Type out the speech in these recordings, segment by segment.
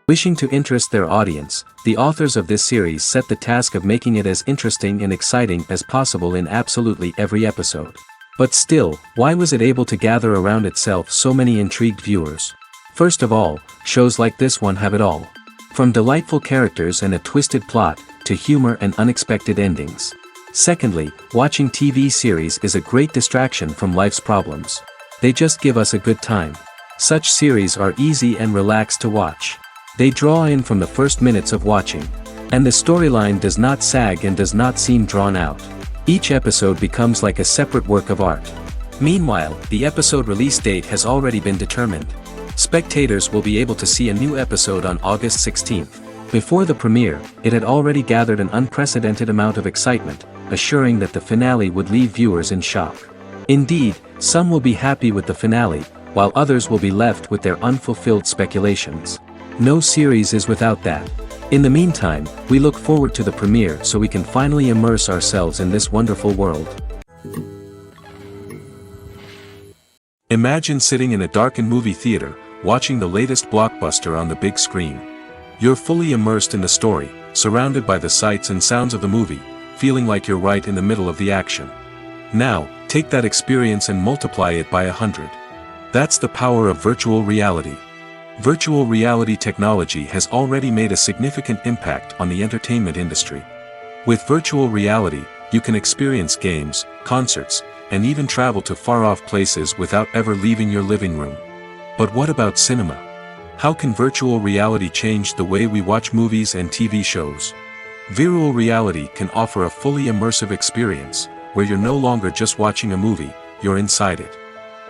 Wishing to interest their audience, the authors of this series set the task of making it as interesting and exciting as possible in absolutely every episode. But still, why was it able to gather around itself so many intrigued viewers? First of all, shows like this one have it all. From delightful characters and a twisted plot, to humor and unexpected endings. Secondly, watching TV series is a great distraction from life's problems. They just give us a good time. Such series are easy and relaxed to watch. They draw in from the first minutes of watching. And the storyline does not sag and does not seem drawn out. Each episode becomes like a separate work of art. Meanwhile, the episode release date has already been determined. Spectators will be able to see a new episode on August 16th. Before the premiere, it had already gathered an unprecedented amount of excitement, assuring that the finale would leave viewers in shock. Indeed, some will be happy with the finale, while others will be left with their unfulfilled speculations. No series is without that. In the meantime, we look forward to the premiere so we can finally immerse ourselves in this wonderful world. Imagine sitting in a darkened movie theater, watching the latest blockbuster on the big screen. You're fully immersed in the story, surrounded by the sights and sounds of the movie, feeling like you're right in the middle of the action. Now, take that experience and multiply it by 100. That's the power of virtual reality. Virtual reality technology has already made a significant impact on the entertainment industry. With virtual reality, you can experience games, concerts, and even travel to far-off places without ever leaving your living room. But what about cinema? How can virtual reality change the way we watch movies and TV shows? Virtual reality can offer a fully immersive experience, where you're no longer just watching a movie, you're inside it.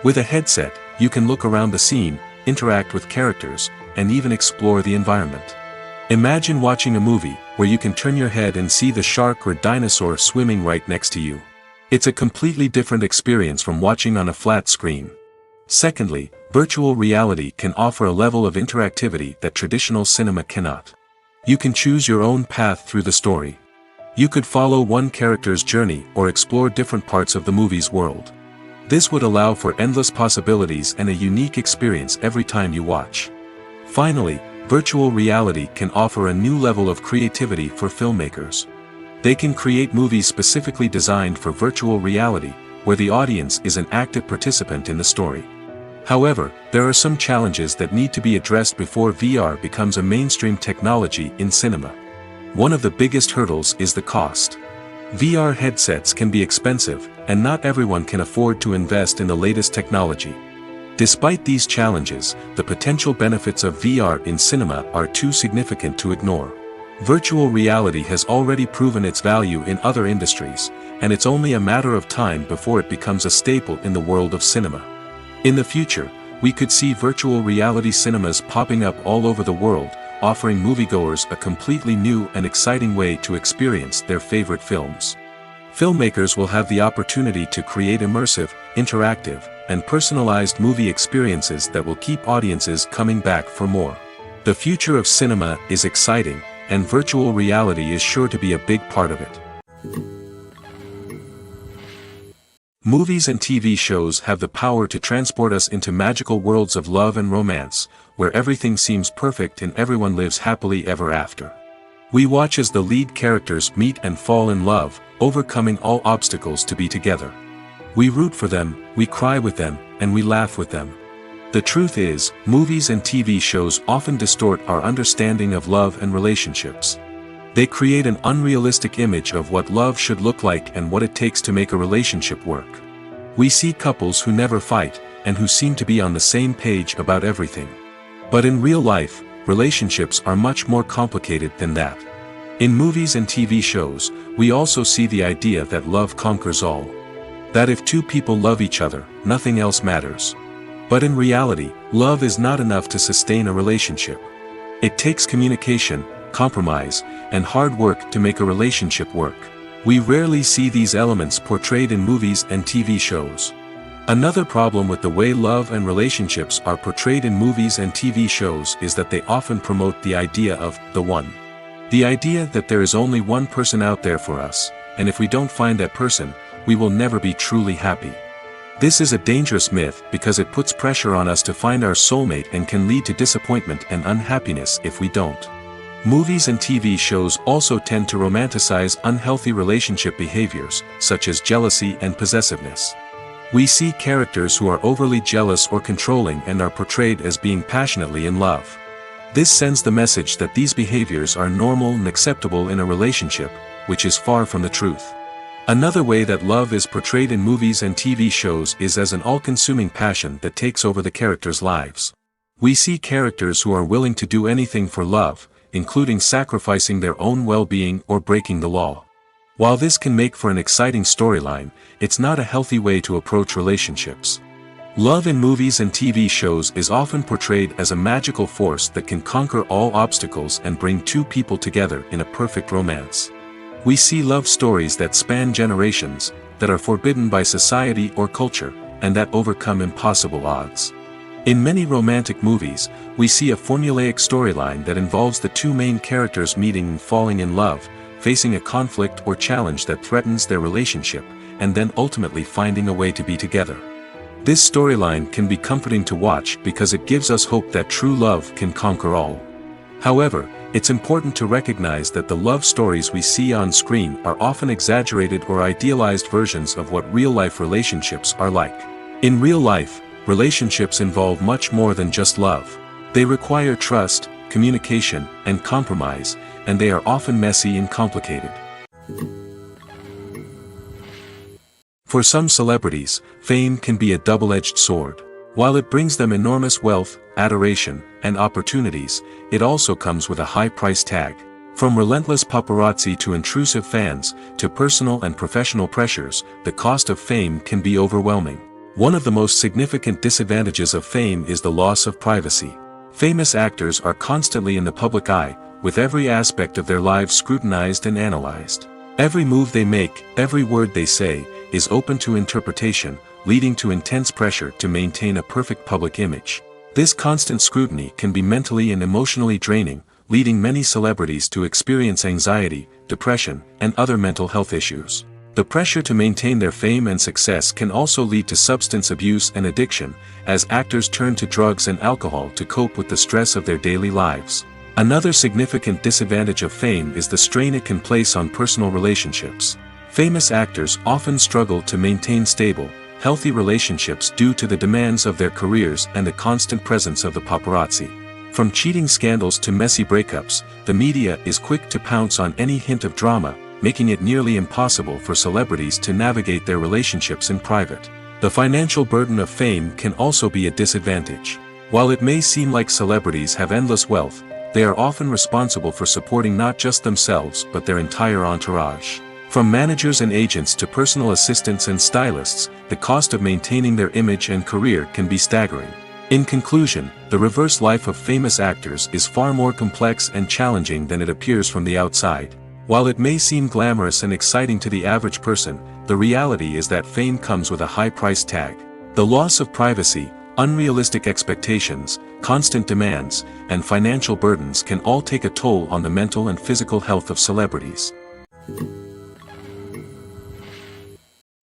With a headset, you can look around the scene, interact with characters, and even explore the environment. Imagine watching a movie, where you can turn your head and see the shark or dinosaur swimming right next to you. It's a completely different experience from watching on a flat screen. Secondly, virtual reality can offer a level of interactivity that traditional cinema cannot. You can choose your own path through the story. You could follow one character's journey or explore different parts of the movie's world. This would allow for endless possibilities and a unique experience every time you watch. Finally, virtual reality can offer a new level of creativity for filmmakers. They can create movies specifically designed for virtual reality, where the audience is an active participant in the story. However, there are some challenges that need to be addressed before VR becomes a mainstream technology in cinema. One of the biggest hurdles is the cost. VR headsets can be expensive, and not everyone can afford to invest in the latest technology. Despite these challenges, the potential benefits of VR in cinema are too significant to ignore. Virtual reality has already proven its value in other industries, and it's only a matter of time before it becomes a staple in the world of cinema. In the future, we could see virtual reality cinemas popping up all over the world, offering moviegoers a completely new and exciting way to experience their favorite films. Filmmakers will have the opportunity to create immersive, interactive, and personalized movie experiences that will keep audiences coming back for more. The future of cinema is exciting, and virtual reality is sure to be a big part of it. Movies and TV shows have the power to transport us into magical worlds of love and romance, where everything seems perfect and everyone lives happily ever after. We watch as the lead characters meet and fall in love, overcoming all obstacles to be together. We root for them, we cry with them, and we laugh with them. The truth is, movies and TV shows often distort our understanding of love and relationships. They create an unrealistic image of what love should look like and what it takes to make a relationship work. We see couples who never fight, and who seem to be on the same page about everything. But in real life, relationships are much more complicated than that. In movies and TV shows, we also see the idea that love conquers all. That if two people love each other, nothing else matters. But in reality, love is not enough to sustain a relationship. It takes communication, compromise, and hard work to make a relationship work. We rarely see these elements portrayed in movies and TV shows. Another problem with the way love and relationships are portrayed in movies and TV shows is that they often promote the idea of the one. The idea that there is only one person out there for us, and if we don't find that person, we will never be truly happy. This is a dangerous myth because it puts pressure on us to find our soulmate and can lead to disappointment and unhappiness if we don't. Movies and TV shows also tend to romanticize unhealthy relationship behaviors, such as jealousy and possessiveness. We see characters who are overly jealous or controlling and are portrayed as being passionately in love. This sends the message that these behaviors are normal and acceptable in a relationship, which is far from the truth. Another way that love is portrayed in movies and TV shows is as an all-consuming passion that takes over the characters' lives. We see characters who are willing to do anything for love, including sacrificing their own well-being or breaking the law. While this can make for an exciting storyline, it's not a healthy way to approach relationships. Love in movies and TV shows is often portrayed as a magical force that can conquer all obstacles and bring two people together in a perfect romance. We see love stories that span generations, that are forbidden by society or culture, and that overcome impossible odds. In many romantic movies, we see a formulaic storyline that involves the two main characters meeting and falling in love, facing a conflict or challenge that threatens their relationship, and then ultimately finding a way to be together. This storyline can be comforting to watch because it gives us hope that true love can conquer all. However, it's important to recognize that the love stories we see on screen are often exaggerated or idealized versions of what real-life relationships are like. In real life, relationships involve much more than just love. They require trust, communication, and compromise, and they are often messy and complicated. For some celebrities, fame can be a double-edged sword. While it brings them enormous wealth, adoration, and opportunities, it also comes with a high price tag. From relentless paparazzi to intrusive fans, to personal and professional pressures, the cost of fame can be overwhelming. One of the most significant disadvantages of fame is the loss of privacy. Famous actors are constantly in the public eye, with every aspect of their lives scrutinized and analyzed. Every move they make, every word they say, is open to interpretation, leading to intense pressure to maintain a perfect public image. This constant scrutiny can be mentally and emotionally draining, leading many celebrities to experience anxiety, depression, and other mental health issues. The pressure to maintain their fame and success can also lead to substance abuse and addiction, as actors turn to drugs and alcohol to cope with the stress of their daily lives. Another significant disadvantage of fame is the strain it can place on personal relationships. Famous actors often struggle to maintain stable, healthy relationships due to the demands of their careers and the constant presence of the paparazzi. From cheating scandals to messy breakups, the media is quick to pounce on any hint of drama, making it nearly impossible for celebrities to navigate their relationships in private. The financial burden of fame can also be a disadvantage. While it may seem like celebrities have endless wealth, they are often responsible for supporting not just themselves but their entire entourage. From managers and agents to personal assistants and stylists, the cost of maintaining their image and career can be staggering. In conclusion, the reverse life of famous actors is far more complex and challenging than it appears from the outside. While it may seem glamorous and exciting to the average person, the reality is that fame comes with a high price tag. The loss of privacy, unrealistic expectations, constant demands, and financial burdens can all take a toll on the mental and physical health of celebrities.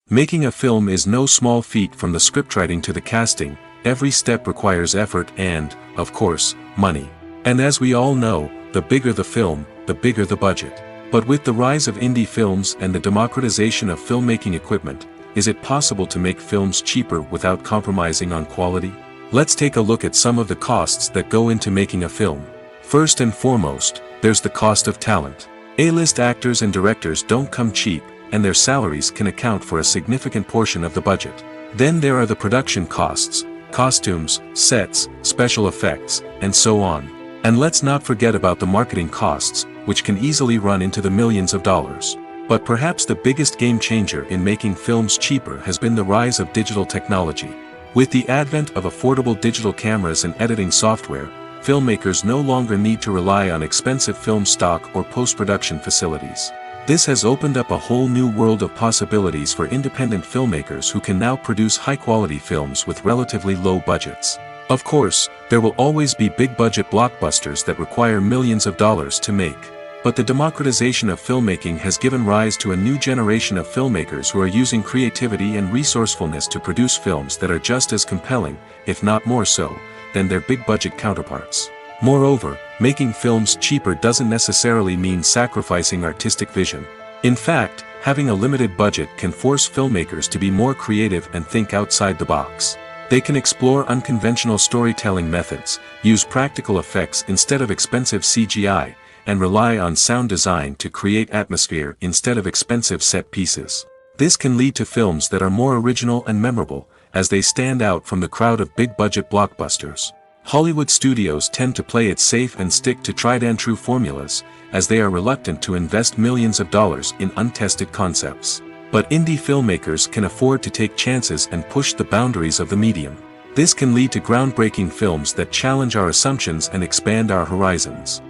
Making a film is no small feat. From the scriptwriting to the casting, every step requires effort and, of course, money. And as we all know, the bigger the film, the bigger the budget. But with the rise of indie films and the democratization of filmmaking equipment, is it possible to make films cheaper without compromising on quality? Let's take a look at some of the costs that go into making a film. First and foremost, there's the cost of talent. A-list actors and directors don't come cheap, and their salaries can account for a significant portion of the budget. Then there are the production costs, costumes, sets, special effects, and so on. And let's not forget about the marketing costs, which can easily run into the millions of dollars. But perhaps the biggest game changer in making films cheaper has been the rise of digital technology. With the advent of affordable digital cameras and editing software, filmmakers no longer need to rely on expensive film stock or post-production facilities. This has opened up a whole new world of possibilities for independent filmmakers who can now produce high-quality films with relatively low budgets. Of course, there will always be big-budget blockbusters that require millions of dollars to make. But the democratization of filmmaking has given rise to a new generation of filmmakers who are using creativity and resourcefulness to produce films that are just as compelling, if not more so, than their big-budget counterparts. Moreover, making films cheaper doesn't necessarily mean sacrificing artistic vision. In fact, having a limited budget can force filmmakers to be more creative and think outside the box. They can explore unconventional storytelling methods, use practical effects instead of expensive CGI, and rely on sound design to create atmosphere instead of expensive set pieces. This can lead to films that are more original and memorable, as they stand out from the crowd of big-budget blockbusters. Hollywood studios tend to play it safe and stick to tried-and-true formulas, as they are reluctant to invest millions of dollars in untested concepts. But indie filmmakers can afford to take chances and push the boundaries of the medium. This can lead to groundbreaking films that challenge our assumptions and expand our horizons.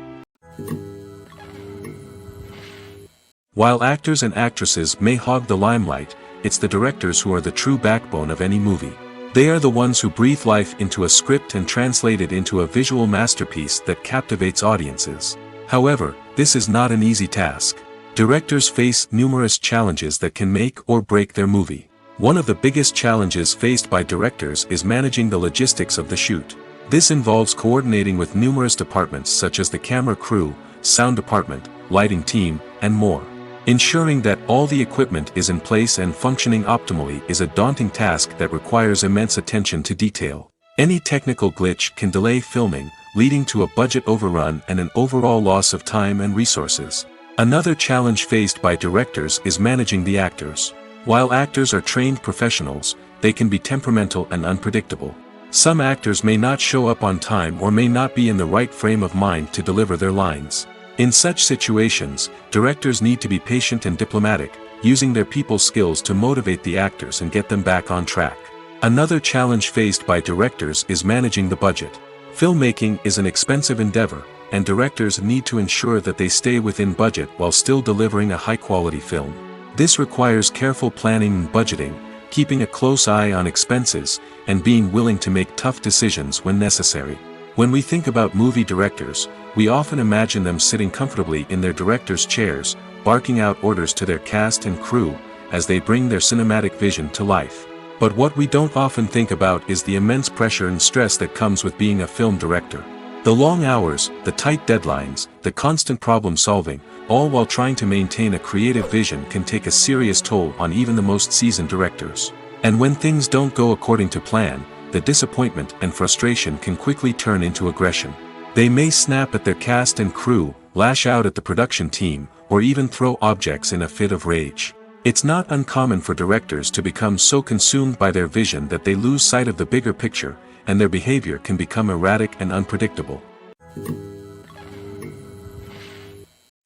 While actors and actresses may hog the limelight, it's the directors who are the true backbone of any movie. They are the ones who breathe life into a script and translate it into a visual masterpiece that captivates audiences. However, this is not an easy task. Directors face numerous challenges that can make or break their movie. One of the biggest challenges faced by directors is managing the logistics of the shoot. This involves coordinating with numerous departments such as the camera crew, sound department, lighting team, and more. Ensuring that all the equipment is in place and functioning optimally is a daunting task that requires immense attention to detail. Any technical glitch can delay filming, leading to a budget overrun and an overall loss of time and resources. Another challenge faced by directors is managing the actors. While actors are trained professionals, they can be temperamental and unpredictable. Some actors may not show up on time or may not be in the right frame of mind to deliver their lines. In such situations, directors need to be patient and diplomatic, using their people skills to motivate the actors and get them back on track. Another challenge faced by directors is managing the budget. Filmmaking is an expensive endeavor, and directors need to ensure that they stay within budget while still delivering a high-quality film. This requires careful planning and budgeting, keeping a close eye on expenses, and being willing to make tough decisions when necessary. When we think about movie directors, we often imagine them sitting comfortably in their director's chairs, barking out orders to their cast and crew, as they bring their cinematic vision to life. But what we don't often think about is the immense pressure and stress that comes with being a film director. The long hours, the tight deadlines, the constant problem solving, all while trying to maintain a creative vision can take a serious toll on even the most seasoned directors. And when things don't go according to plan, the disappointment and frustration can quickly turn into aggression. They may snap at their cast and crew, lash out at the production team, or even throw objects in a fit of rage. It's not uncommon for directors to become so consumed by their vision that they lose sight of the bigger picture, and their behavior can become erratic and unpredictable.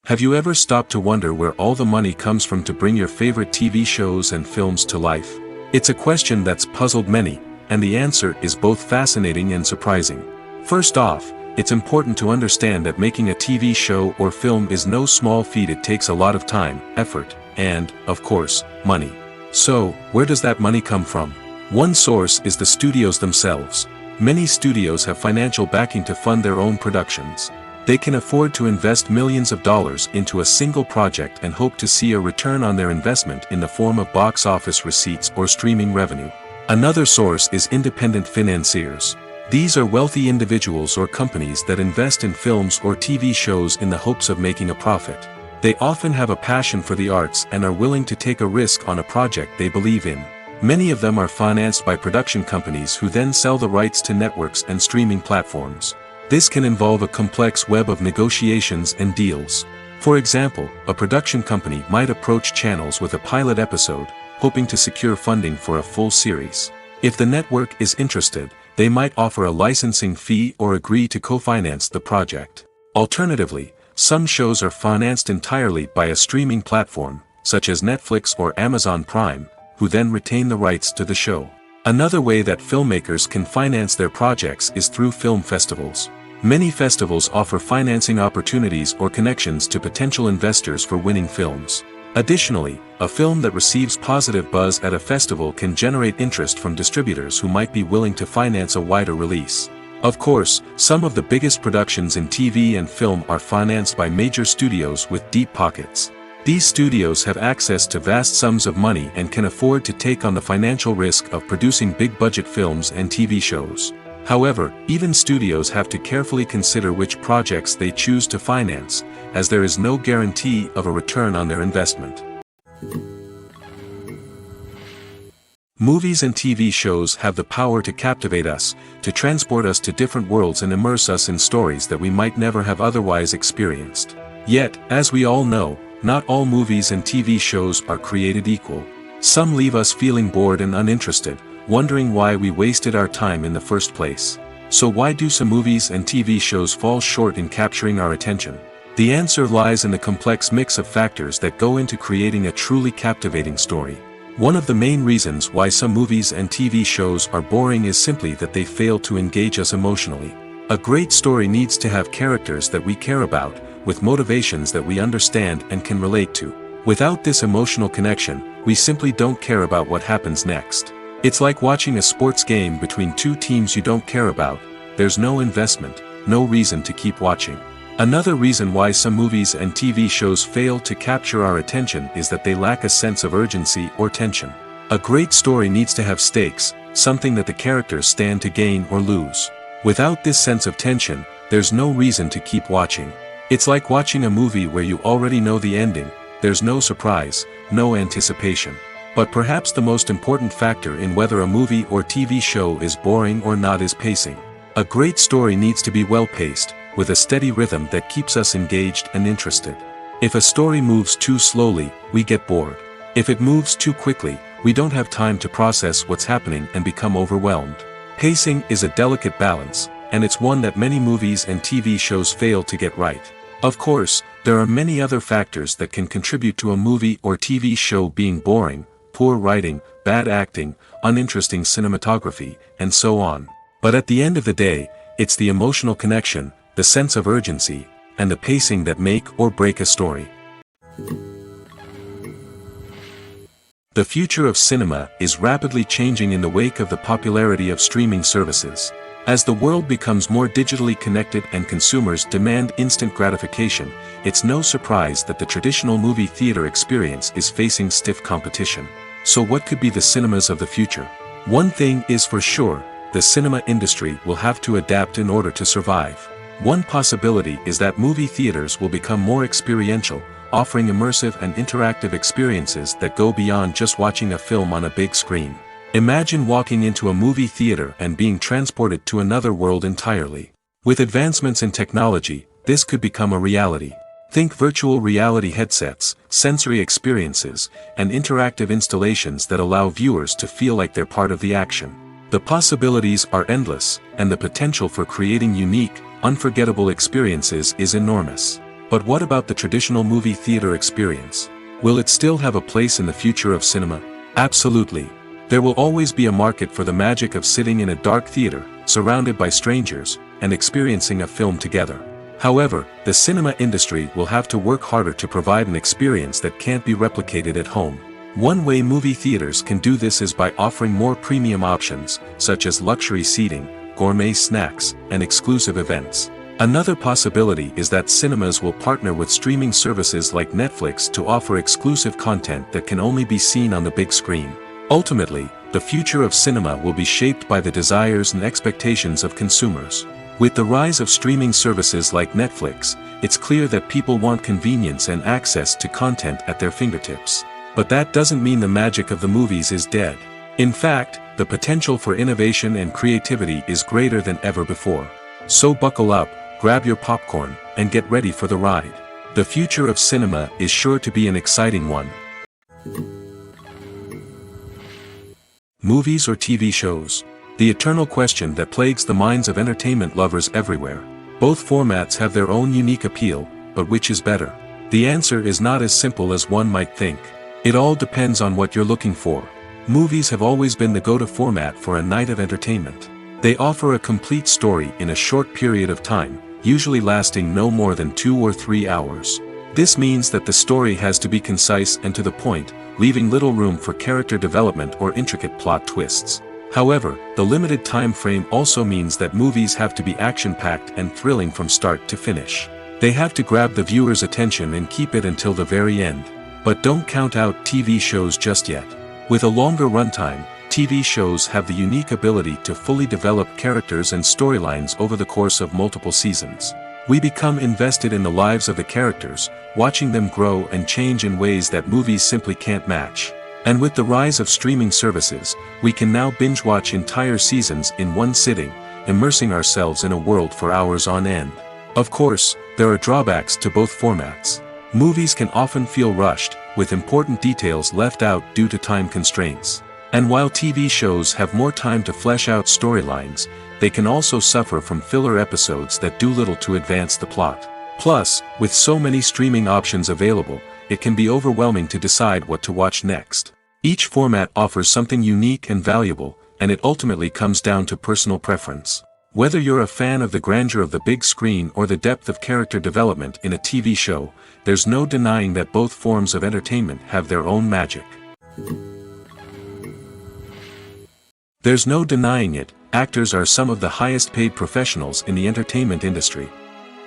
Have you ever stopped to wonder where all the money comes from to bring your favorite TV shows and films to life? It's a question that's puzzled many, and the answer is both fascinating and surprising. First off, it's important to understand that making a TV show or film is no small feat. It takes a lot of time, effort, and, of course, money. So, where does that money come from? One source is the studios themselves. Many studios have financial backing to fund their own productions. They can afford to invest millions of dollars into a single project and hope to see a return on their investment in the form of box office receipts or streaming revenue. Another source is independent financiers. These are wealthy individuals or companies that invest in films or TV shows in the hopes of making a profit. They often have a passion for the arts and are willing to take a risk on a project they believe in. Many of them are financed by production companies who then sell the rights to networks and streaming platforms. This can involve a complex web of negotiations and deals. For example, a production company might approach channels with a pilot episode, hoping to secure funding for a full series. If the network is interested, they might offer a licensing fee or agree to co-finance the project. Alternatively, some shows are financed entirely by a streaming platform, such as Netflix or Amazon Prime, who then retain the rights to the show. Another way that filmmakers can finance their projects is through film festivals. Many festivals offer financing opportunities or connections to potential investors for winning films. Additionally, a film that receives positive buzz at a festival can generate interest from distributors who might be willing to finance a wider release. Of course, some of the biggest productions in TV and film are financed by major studios with deep pockets. These studios have access to vast sums of money and can afford to take on the financial risk of producing big-budget films and TV shows. However, even studios have to carefully consider which projects they choose to finance, as there is no guarantee of a return on their investment. Movies and TV shows have the power to captivate us, to transport us to different worlds and immerse us in stories that we might never have otherwise experienced. Yet, as we all know, not all movies and TV shows are created equal. Some leave us feeling bored and uninterested, wondering why we wasted our time in the first place. So why do some movies and TV shows fall short in capturing our attention? The answer lies in the complex mix of factors that go into creating a truly captivating story. One of the main reasons why some movies and TV shows are boring is simply that they fail to engage us emotionally. A great story needs to have characters that we care about, with motivations that we understand and can relate to. Without this emotional connection, we simply don't care about what happens next. It's like watching a sports game between two teams you don't care about. There's no investment, no reason to keep watching. Another reason why some movies and TV shows fail to capture our attention is that they lack a sense of urgency or tension. A great story needs to have stakes, something that the characters stand to gain or lose. Without this sense of tension, there's no reason to keep watching. It's like watching a movie where you already know the ending. There's no surprise, no anticipation. But perhaps the most important factor in whether a movie or TV show is boring or not is pacing. A great story needs to be well-paced, with a steady rhythm that keeps us engaged and interested. If a story moves too slowly, we get bored. If it moves too quickly, we don't have time to process what's happening and become overwhelmed. Pacing is a delicate balance, and it's one that many movies and TV shows fail to get right. Of course, there are many other factors that can contribute to a movie or TV show being boring: poor writing, bad acting, uninteresting cinematography, and so on. But at the end of the day, it's the emotional connection, the sense of urgency, and the pacing that make or break a story. The future of cinema is rapidly changing in the wake of the popularity of streaming services. As the world becomes more digitally connected and consumers demand instant gratification, it's no surprise that the traditional movie theater experience is facing stiff competition. So what could be the cinemas of the future? One thing is for sure: the cinema industry will have to adapt in order to survive. One possibility is that movie theaters will become more experiential, offering immersive and interactive experiences that go beyond just watching a film on a big screen. Imagine walking into a movie theater and being transported to another world entirely. With advancements in technology, this could become a reality. Think virtual reality headsets, sensory experiences, and interactive installations that allow viewers to feel like they're part of the action. The possibilities are endless, and the potential for creating unique, unforgettable experiences is enormous. But what about the traditional movie theater experience? Will it still have a place in the future of cinema? Absolutely. There will always be a market for the magic of sitting in a dark theater, surrounded by strangers, and experiencing a film together. However, the cinema industry will have to work harder to provide an experience that can't be replicated at home. One way movie theaters can do this is by offering more premium options, such as luxury seating, gourmet snacks, and exclusive events. Another possibility is that cinemas will partner with streaming services like Netflix to offer exclusive content that can only be seen on the big screen. Ultimately, the future of cinema will be shaped by the desires and expectations of consumers. With the rise of streaming services like Netflix, it's clear that people want convenience and access to content at their fingertips. But that doesn't mean the magic of the movies is dead. In fact, the potential for innovation and creativity is greater than ever before. So buckle up, grab your popcorn, and get ready for the ride. The future of cinema is sure to be an exciting one. Movies or TV shows? The eternal question that plagues the minds of entertainment lovers everywhere. Both formats have their own unique appeal, but which is better? The answer is not as simple as one might think. It all depends on what you're looking for. Movies have always been the go-to format for a night of entertainment. They offer a complete story in a short period of time, usually lasting no more than 2 or 3 hours. This means that the story has to be concise and to the point, leaving little room for character development or intricate plot twists. However, the limited time frame also means that movies have to be action-packed and thrilling from start to finish. They have to grab the viewer's attention and keep it until the very end. But don't count out TV shows just yet. With a longer runtime, TV shows have the unique ability to fully develop characters and storylines over the course of multiple seasons. We become invested in the lives of the characters, watching them grow and change in ways that movies simply can't match. And with the rise of streaming services, we can now binge-watch entire seasons in one sitting, immersing ourselves in a world for hours on end. Of course, there are drawbacks to both formats. Movies can often feel rushed, with important details left out due to time constraints. And while TV shows have more time to flesh out storylines, they can also suffer from filler episodes that do little to advance the plot. Plus, with so many streaming options available, it can be overwhelming to decide what to watch next. Each format offers something unique and valuable, and it ultimately comes down to personal preference. Whether you're a fan of the grandeur of the big screen or the depth of character development in a TV show, there's no denying that both forms of entertainment have their own magic. There's no denying it, actors are some of the highest paid professionals in the entertainment industry.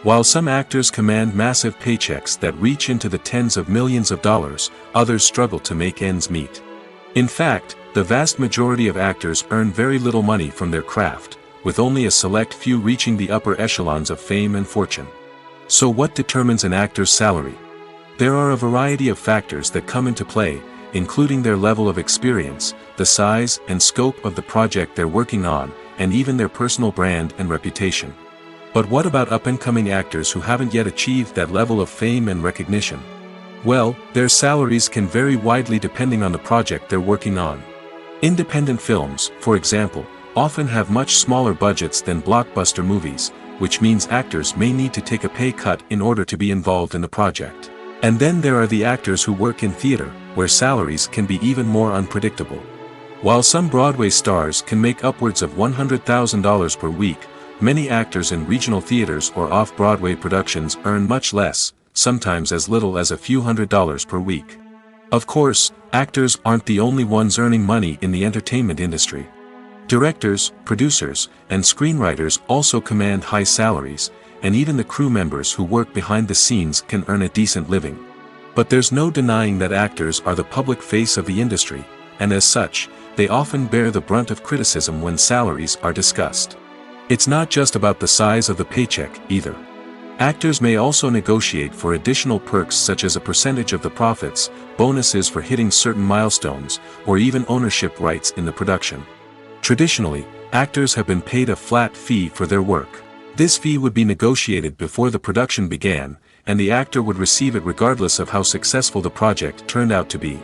While some actors command massive paychecks that reach into the tens of millions of dollars, others struggle to make ends meet. In fact, the vast majority of actors earn very little money from their craft, with only a select few reaching the upper echelons of fame and fortune. So what determines an actor's salary? There are a variety of factors that come into play, including their level of experience, the size and scope of the project they're working on, and even their personal brand and reputation. But what about up-and-coming actors who haven't yet achieved that level of fame and recognition? Well, their salaries can vary widely depending on the project they're working on. Independent films, for example, often have much smaller budgets than blockbuster movies, which means actors may need to take a pay cut in order to be involved in the project. And then there are the actors who work in theater, where salaries can be even more unpredictable. While some Broadway stars can make upwards of $100,000 per week, many actors in regional theaters or off-Broadway productions earn much less, sometimes as little as a few $100s per week. Of course, actors aren't the only ones earning money in the entertainment industry. Directors, producers, and screenwriters also command high salaries, and even the crew members who work behind the scenes can earn a decent living. But there's no denying that actors are the public face of the industry, and as such, they often bear the brunt of criticism when salaries are discussed. It's not just about the size of the paycheck, either. Actors may also negotiate for additional perks such as a percentage of the profits, bonuses for hitting certain milestones, or even ownership rights in the production. Traditionally, actors have been paid a flat fee for their work. This fee would be negotiated before the production began, and the actor would receive it regardless of how successful the project turned out to be.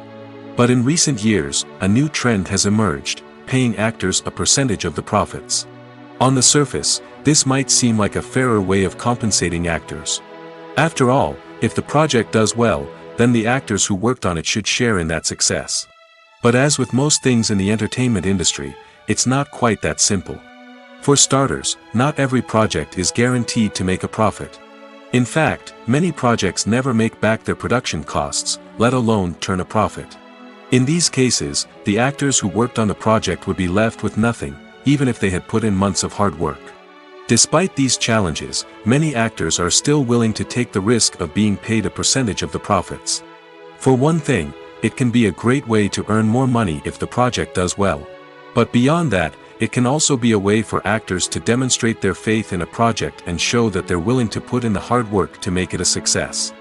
But in recent years, a new trend has emerged, paying actors a percentage of the profits. On the surface, this might seem like a fairer way of compensating actors. After all, if the project does well, then the actors who worked on it should share in that success. But as with most things in the entertainment industry, it's not quite that simple. For starters, not every project is guaranteed to make a profit. In fact, many projects never make back their production costs, let alone turn a profit. In these cases, the actors who worked on the project would be left with nothing, even if they had put in months of hard work. Despite these challenges, many actors are still willing to take the risk of being paid a percentage of the profits. For one thing, it can be a great way to earn more money if the project does well. But beyond that, it can also be a way for actors to demonstrate their faith in a project and show that they're willing to put in the hard work to make it a success.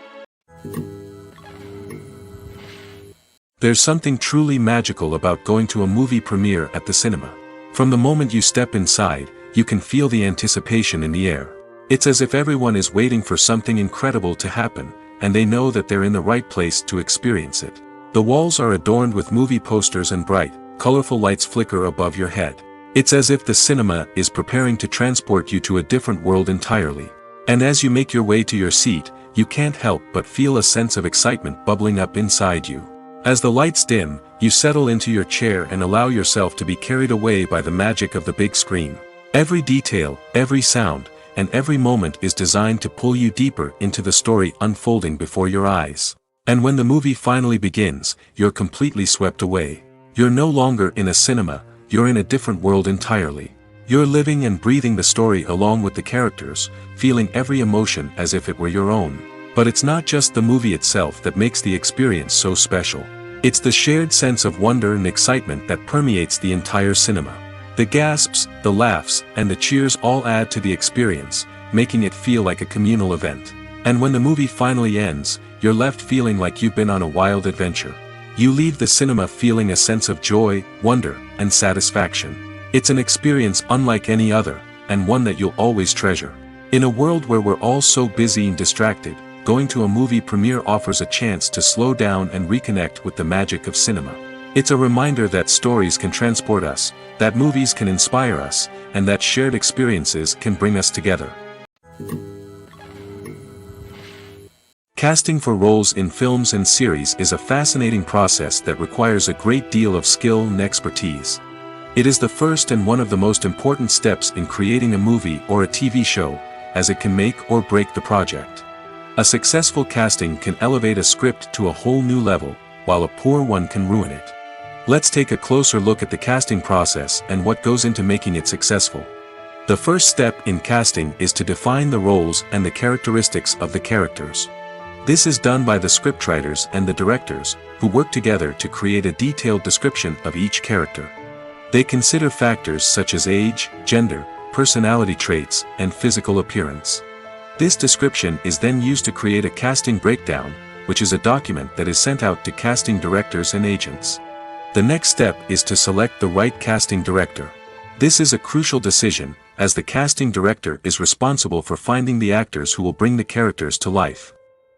There's something truly magical about going to a movie premiere at the cinema. From the moment you step inside, you can feel the anticipation in the air. It's as if everyone is waiting for something incredible to happen, and they know that they're in the right place to experience it. The walls are adorned with movie posters and bright, colorful lights flicker above your head. It's as if the cinema is preparing to transport you to a different world entirely. And as you make your way to your seat, you can't help but feel a sense of excitement bubbling up inside you. As the lights dim, you settle into your chair and allow yourself to be carried away by the magic of the big screen. Every detail, every sound, and every moment is designed to pull you deeper into the story unfolding before your eyes. And when the movie finally begins, you're completely swept away. You're no longer in a cinema, you're in a different world entirely. You're living and breathing the story along with the characters, feeling every emotion as if it were your own. But it's not just the movie itself that makes the experience so special. It's the shared sense of wonder and excitement that permeates the entire cinema. The gasps, the laughs, and the cheers all add to the experience, making it feel like a communal event. And when the movie finally ends, you're left feeling like you've been on a wild adventure. You leave the cinema feeling a sense of joy, wonder, and satisfaction. It's an experience unlike any other, and one that you'll always treasure. In a world where we're all so busy and distracted, going to a movie premiere offers a chance to slow down and reconnect with the magic of cinema. It's a reminder that stories can transport us, that movies can inspire us, and that shared experiences can bring us together. Casting for roles in films and series is a fascinating process that requires a great deal of skill and expertise. It is the first and one of the most important steps in creating a movie or a TV show, as it can make or break the project. A successful casting can elevate a script to a whole new level, while a poor one can ruin it. Let's take a closer look at the casting process and what goes into making it successful. The first step in casting is to define the roles and the characteristics of the characters. This is done by the scriptwriters and the directors, who work together to create a detailed description of each character. They consider factors such as age, gender, personality traits, and physical appearance. This description is then used to create a casting breakdown, which is a document that is sent out to casting directors and agents. The next step is to select the right casting director. This is a crucial decision, as the casting director is responsible for finding the actors who will bring the characters to life.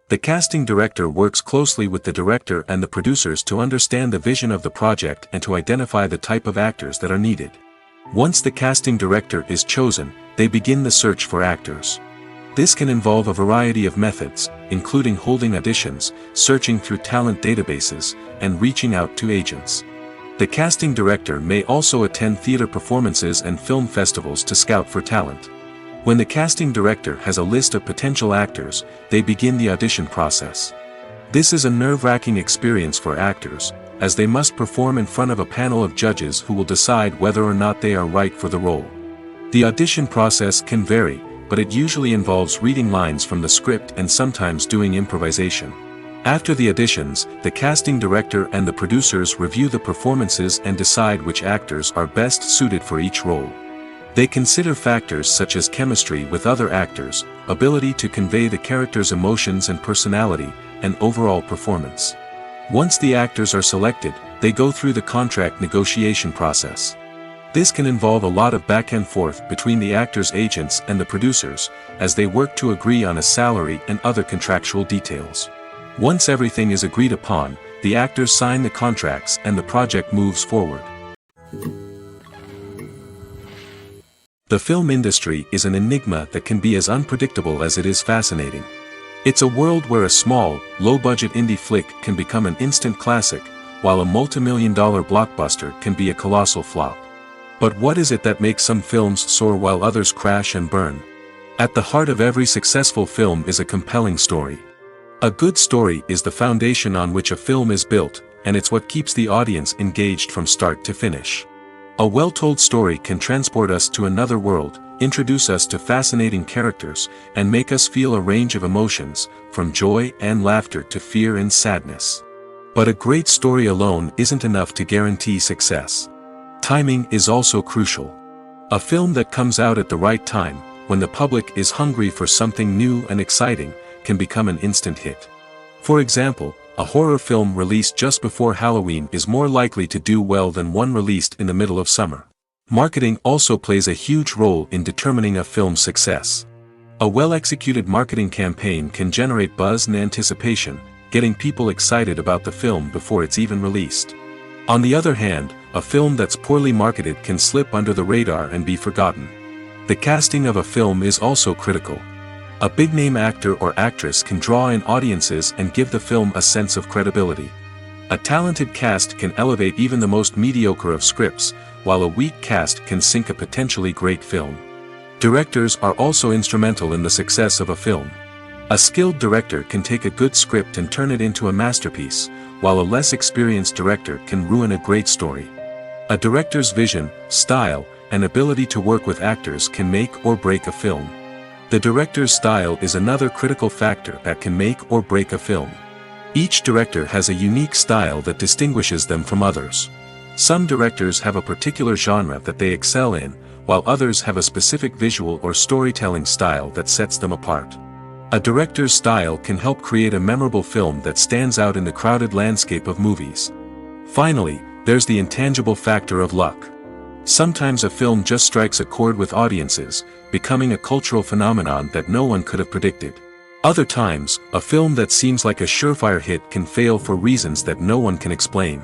The casting director works closely with the director and the producers to understand the vision of the project and to identify the type of actors that are needed. Once the casting director is chosen, they begin the search for actors. This can involve a variety of methods, including holding auditions, searching through talent databases, and reaching out to agents. The casting director may also attend theater performances and film festivals to scout for talent. When the casting director has a list of potential actors, they begin the audition process. This is a nerve-wracking experience for actors, as they must perform in front of a panel of judges who will decide whether or not they are right for the role. The audition process can vary, but it usually involves reading lines from the script and sometimes doing improvisation. After the auditions, the casting director and the producers review the performances and decide which actors are best suited for each role. They consider factors such as chemistry with other actors, ability to convey the character's emotions and personality, and overall performance. Once the actors are selected, they go through the contract negotiation process. This can involve a lot of back and forth between the actors' agents and the producers, as they work to agree on a salary and other contractual details. Once everything is agreed upon, the actors sign the contracts and the project moves forward. The film industry is an enigma that can be as unpredictable as it is fascinating. It's a world where a small, low-budget indie flick can become an instant classic, while a multi-million-dollar blockbuster can be a colossal flop. But what is it that makes some films soar while others crash and burn? At the heart of every successful film is a compelling story. A good story is the foundation on which a film is built, and it's what keeps the audience engaged from start to finish. A well-told story can transport us to another world, introduce us to fascinating characters, and make us feel a range of emotions, from joy and laughter to fear and sadness. But a great story alone isn't enough to guarantee success. Timing is also crucial. A film that comes out at the right time, when the public is hungry for something new and exciting, can become an instant hit. For example, a horror film released just before Halloween is more likely to do well than one released in the middle of summer. Marketing also plays a huge role in determining a film's success. A well-executed marketing campaign can generate buzz and anticipation, getting people excited about the film before it's even released. On the other hand, a film that's poorly marketed can slip under the radar and be forgotten. The casting of a film is also critical. A big-name actor or actress can draw in audiences and give the film a sense of credibility. A talented cast can elevate even the most mediocre of scripts, while a weak cast can sink a potentially great film. Directors are also instrumental in the success of a film. A skilled director can take a good script and turn it into a masterpiece, while a less experienced director can ruin a great story. A director's vision, style, and ability to work with actors can make or break a film. The director's style is another critical factor that can make or break a film. Each director has a unique style that distinguishes them from others. Some directors have a particular genre that they excel in, while others have a specific visual or storytelling style that sets them apart. A director's style can help create a memorable film that stands out in the crowded landscape of movies. Finally, there's the intangible factor of luck. Sometimes a film just strikes a chord with audiences, becoming a cultural phenomenon that no one could have predicted. Other times, a film that seems like a surefire hit can fail for reasons that no one can explain.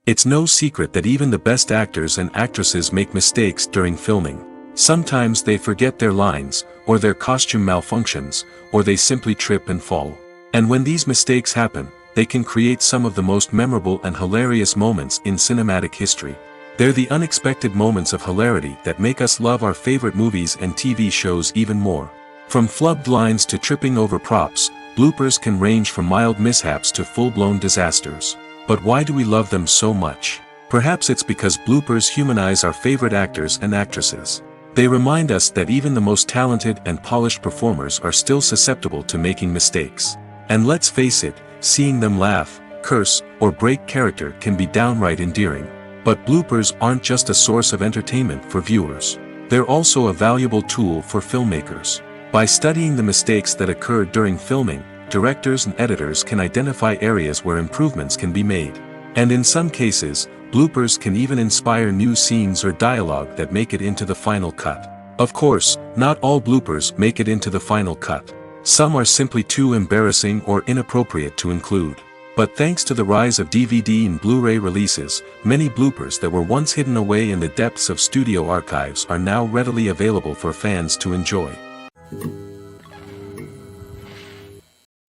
It's no secret that even the best actors and actresses make mistakes during filming. Sometimes they forget their lines, or their costume malfunctions, or they simply trip and fall. And when these mistakes happen, they can create some of the most memorable and hilarious moments in cinematic history. They're the unexpected moments of hilarity that make us love our favorite movies and TV shows even more. From flubbed lines to tripping over props, bloopers can range from mild mishaps to full-blown disasters. But why do we love them so much? Perhaps it's because bloopers humanize our favorite actors and actresses. They remind us that even the most talented and polished performers are still susceptible to making mistakes. And let's face it, seeing them laugh, curse, or break character can be downright endearing. But bloopers aren't just a source of entertainment for viewers. They're also a valuable tool for filmmakers. By studying the mistakes that occurred during filming, directors and editors can identify areas where improvements can be made. And in some cases, bloopers can even inspire new scenes or dialogue that make it into the final cut. Of course, not all bloopers make it into the final cut. Some are simply too embarrassing or inappropriate to include. But thanks to the rise of DVD and Blu-ray releases, many bloopers that were once hidden away in the depths of studio archives are now readily available for fans to enjoy.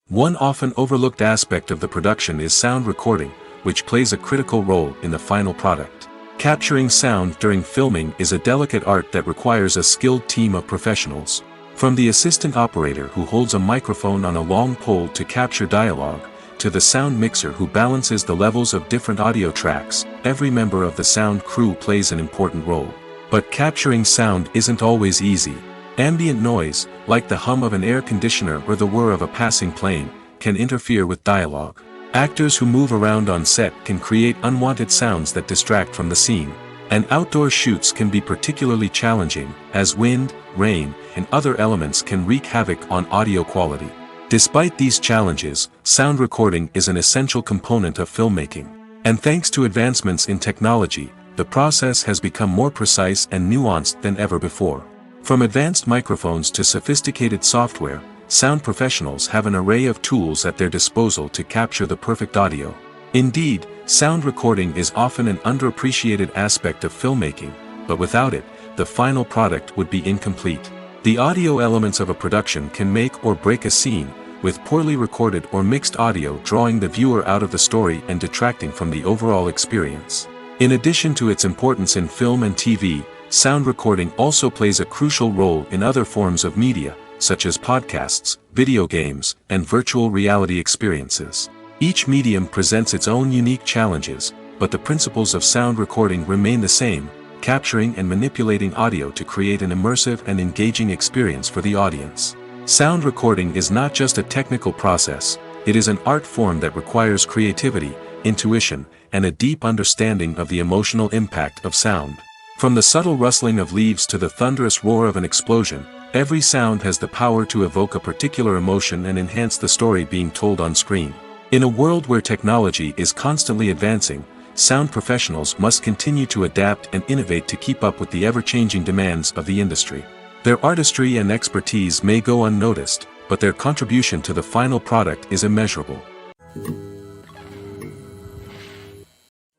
One often overlooked aspect of the production is sound recording, which plays a critical role in the final product. Capturing sound during filming is a delicate art that requires a skilled team of professionals. From the assistant operator who holds a microphone on a long pole to capture dialogue, to the sound mixer who balances the levels of different audio tracks, every member of the sound crew plays an important role. But capturing sound isn't always easy. Ambient noise, like the hum of an air conditioner or the whir of a passing plane, can interfere with dialogue. Actors who move around on set can create unwanted sounds that distract from the scene. And outdoor shoots can be particularly challenging, as wind, rain, and other elements can wreak havoc on audio quality. Despite these challenges, sound recording is an essential component of filmmaking. And thanks to advancements in technology, the process has become more precise and nuanced than ever before. From advanced microphones to sophisticated software, sound professionals have an array of tools at their disposal to capture the perfect audio. Indeed, sound recording is often an underappreciated aspect of filmmaking, but without it, the final product would be incomplete. The audio elements of a production can make or break a scene, with poorly recorded or mixed audio drawing the viewer out of the story and detracting from the overall experience. In addition to its importance in film and TV, sound recording also plays a crucial role in other forms of media, such as podcasts, video games, and virtual reality experiences. Each medium presents its own unique challenges, but the principles of sound recording remain the same, capturing and manipulating audio to create an immersive and engaging experience for the audience. Sound recording is not just a technical process, it is an art form that requires creativity, intuition, and a deep understanding of the emotional impact of sound. From the subtle rustling of leaves to the thunderous roar of an explosion, every sound has the power to evoke a particular emotion and enhance the story being told on screen. In a world where technology is constantly advancing, sound professionals must continue to adapt and innovate to keep up with the ever-changing demands of the industry. Their artistry and expertise may go unnoticed, but their contribution to the final product is immeasurable.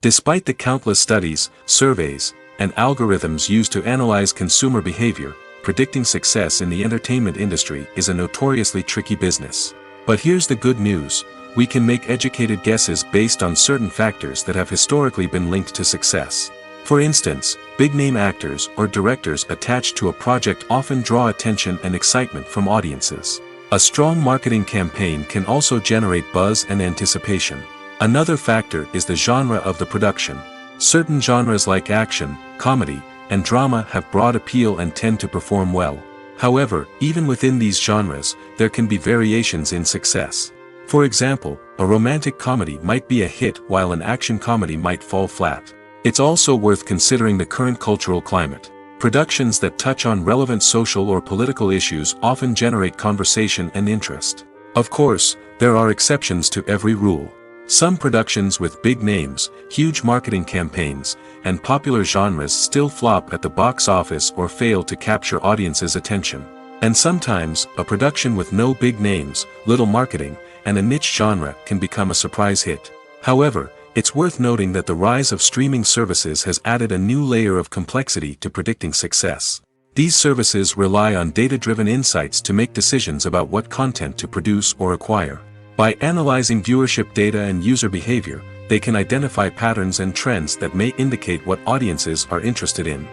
Despite the countless studies, surveys, and algorithms used to analyze consumer behavior, predicting success in the entertainment industry is a notoriously tricky business. But here's the good news. We can make educated guesses based on certain factors that have historically been linked to success. For instance, big-name actors or directors attached to a project often draw attention and excitement from audiences. A strong marketing campaign can also generate buzz and anticipation. Another factor is the genre of the production. Certain genres like action, comedy, and drama have broad appeal and tend to perform well. However, even within these genres, there can be variations in success. For example, a romantic comedy might be a hit while an action comedy might fall flat. It's also worth considering the current cultural climate. Productions that touch on relevant social or political issues often generate conversation and interest. Of course, there are exceptions to every rule. Some productions with big names, huge marketing campaigns, and popular genres still flop at the box office or fail to capture audiences' attention. And sometimes, a production with no big names, little marketing, and a niche genre can become a surprise hit. However, it's worth noting that the rise of streaming services has added a new layer of complexity to predicting success. These services rely on data-driven insights to make decisions about what content to produce or acquire. By analyzing viewership data and user behavior, they can identify patterns and trends that may indicate what audiences are interested in.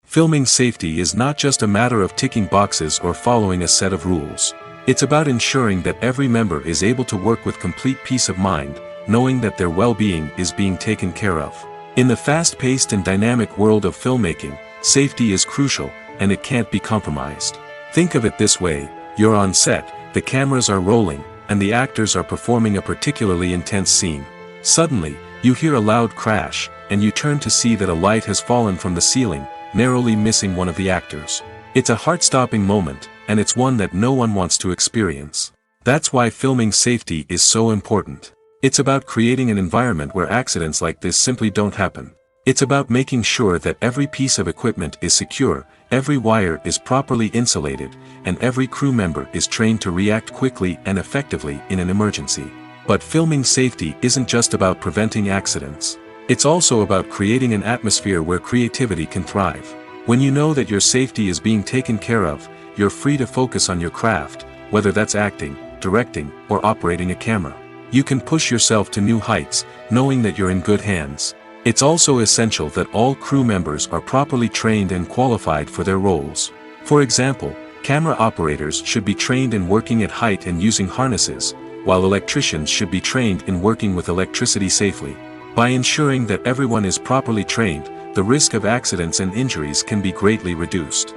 Filming safety is not just a matter of ticking boxes or following a set of rules. It's about ensuring that every member is able to work with complete peace of mind, knowing that their well-being is being taken care of. In the fast-paced and dynamic world of filmmaking, safety is crucial, and it can't be compromised. Think of it this way: you're on set, the cameras are rolling, and the actors are performing a particularly intense scene. Suddenly, you hear a loud crash, and you turn to see that a light has fallen from the ceiling, narrowly missing one of the actors. It's a heart-stopping moment, and it's one that no one wants to experience. That's why filming safety is so important. It's about creating an environment where accidents like this simply don't happen. It's about making sure that every piece of equipment is secure, every wire is properly insulated, and every crew member is trained to react quickly and effectively in an emergency. But filming safety isn't just about preventing accidents. It's also about creating an atmosphere where creativity can thrive. When you know that your safety is being taken care of, you're free to focus on your craft, whether that's acting, directing, or operating a camera. You can push yourself to new heights, knowing that you're in good hands. It's also essential that all crew members are properly trained and qualified for their roles. For example, camera operators should be trained in working at height and using harnesses, while electricians should be trained in working with electricity safely. By ensuring that everyone is properly trained, the risk of accidents and injuries can be greatly reduced.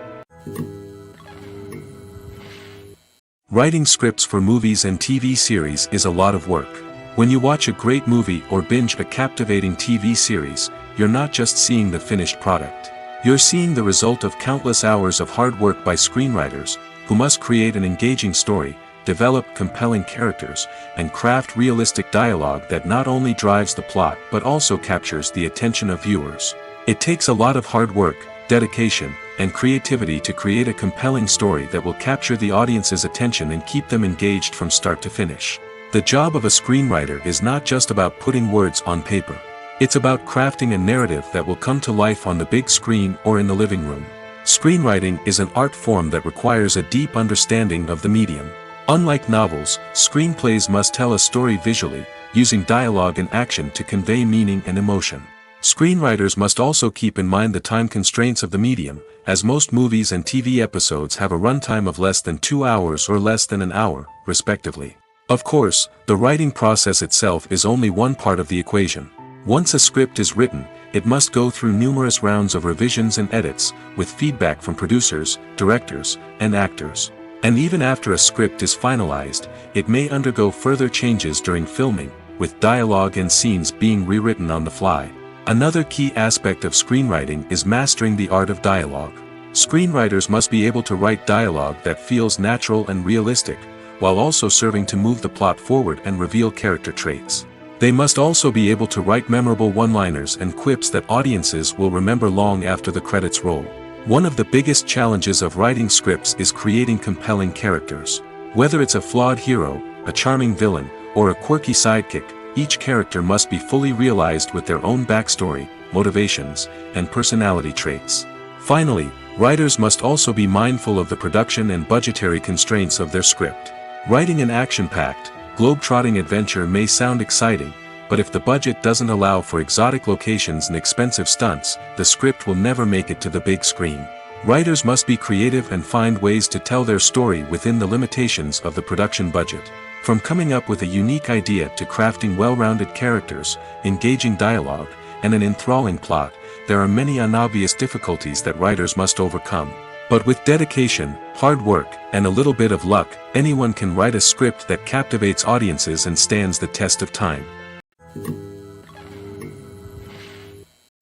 Writing scripts for movies and TV series is a lot of work. When you watch a great movie or binge a captivating TV series, you're not just seeing the finished product. You're seeing the result of countless hours of hard work by screenwriters, who must create an engaging story, develop compelling characters, and craft realistic dialogue that not only drives the plot but also captures the attention of viewers. It takes a lot of hard work, dedication, and creativity to create a compelling story that will capture the audience's attention and keep them engaged from start to finish. The job of a screenwriter is not just about putting words on paper. It's about crafting a narrative that will come to life on the big screen or in the living room. Screenwriting is an art form that requires a deep understanding of the medium. Unlike novels, screenplays must tell a story visually, using dialogue and action to convey meaning and emotion. Screenwriters must also keep in mind the time constraints of the medium, as most movies and TV episodes have a runtime of less than 2 hours or less than an hour, respectively. Of course, the writing process itself is only one part of the equation. Once a script is written, it must go through numerous rounds of revisions and edits, with feedback from producers, directors, and actors. And even after a script is finalized, it may undergo further changes during filming, with dialogue and scenes being rewritten on the fly. Another key aspect of screenwriting is mastering the art of dialogue. Screenwriters must be able to write dialogue that feels natural and realistic, while also serving to move the plot forward and reveal character traits. They must also be able to write memorable one-liners and quips that audiences will remember long after the credits roll. One of the biggest challenges of writing scripts is creating compelling characters. Whether it's a flawed hero, a charming villain, or a quirky sidekick, each character must be fully realized with their own backstory, motivations, and personality traits. Finally, writers must also be mindful of the production and budgetary constraints of their script. Writing an action-packed, globe-trotting adventure may sound exciting, but if the budget doesn't allow for exotic locations and expensive stunts, the script will never make it to the big screen. Writers must be creative and find ways to tell their story within the limitations of the production budget. From coming up with a unique idea to crafting well-rounded characters, engaging dialogue, and an enthralling plot, there are many unobvious difficulties that writers must overcome. But with dedication, hard work, and a little bit of luck, anyone can write a script that captivates audiences and stands the test of time.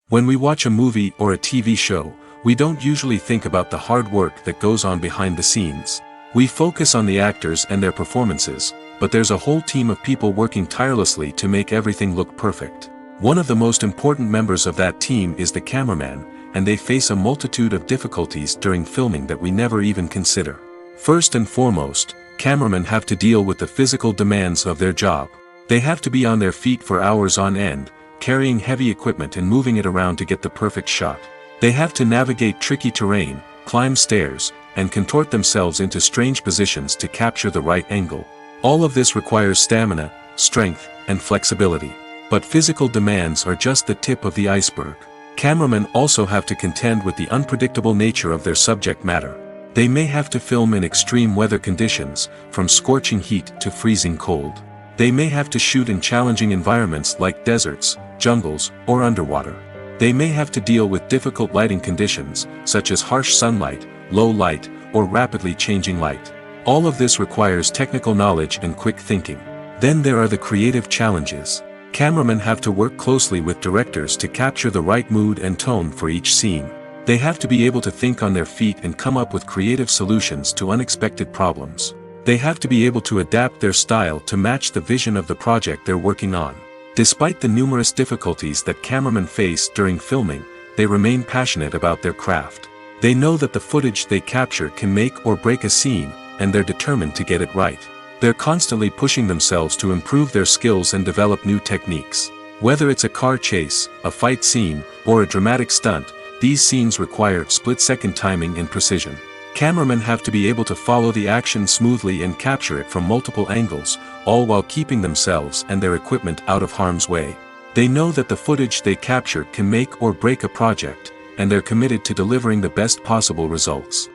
When we watch a movie or a TV show, we don't usually think about the hard work that goes on behind the scenes. We focus on the actors and their performances, but there's a whole team of people working tirelessly to make everything look perfect. One of the most important members of that team is the cameraman, and they face a multitude of difficulties during filming that we never even consider. First and foremost, cameramen have to deal with the physical demands of their job. They have to be on their feet for hours on end, carrying heavy equipment and moving it around to get the perfect shot. They have to navigate tricky terrain, climb stairs, and contort themselves into strange positions to capture the right angle. All of this requires stamina, strength, and flexibility. But physical demands are just the tip of the iceberg. Cameramen also have to contend with the unpredictable nature of their subject matter. They may have to film in extreme weather conditions, from scorching heat to freezing cold. They may have to shoot in challenging environments like deserts, jungles, or underwater. They may have to deal with difficult lighting conditions, such as harsh sunlight, low light, or rapidly changing light. All of this requires technical knowledge and quick thinking. Then there are the creative challenges. Cameramen have to work closely with directors to capture the right mood and tone for each scene. They have to be able to think on their feet and come up with creative solutions to unexpected problems. They have to be able to adapt their style to match the vision of the project they're working on. Despite the numerous difficulties that cameramen face during filming, they remain passionate about their craft. They know that the footage they capture can make or break a scene, and they're determined to get it right. They're constantly pushing themselves to improve their skills and develop new techniques. Whether it's a car chase, a fight scene, or a dramatic stunt, these scenes require split-second timing and precision. Cameramen have to be able to follow the action smoothly and capture it from multiple angles, all while keeping themselves and their equipment out of harm's way. They know that the footage they capture can make or break a project, and they're committed to delivering the best possible results.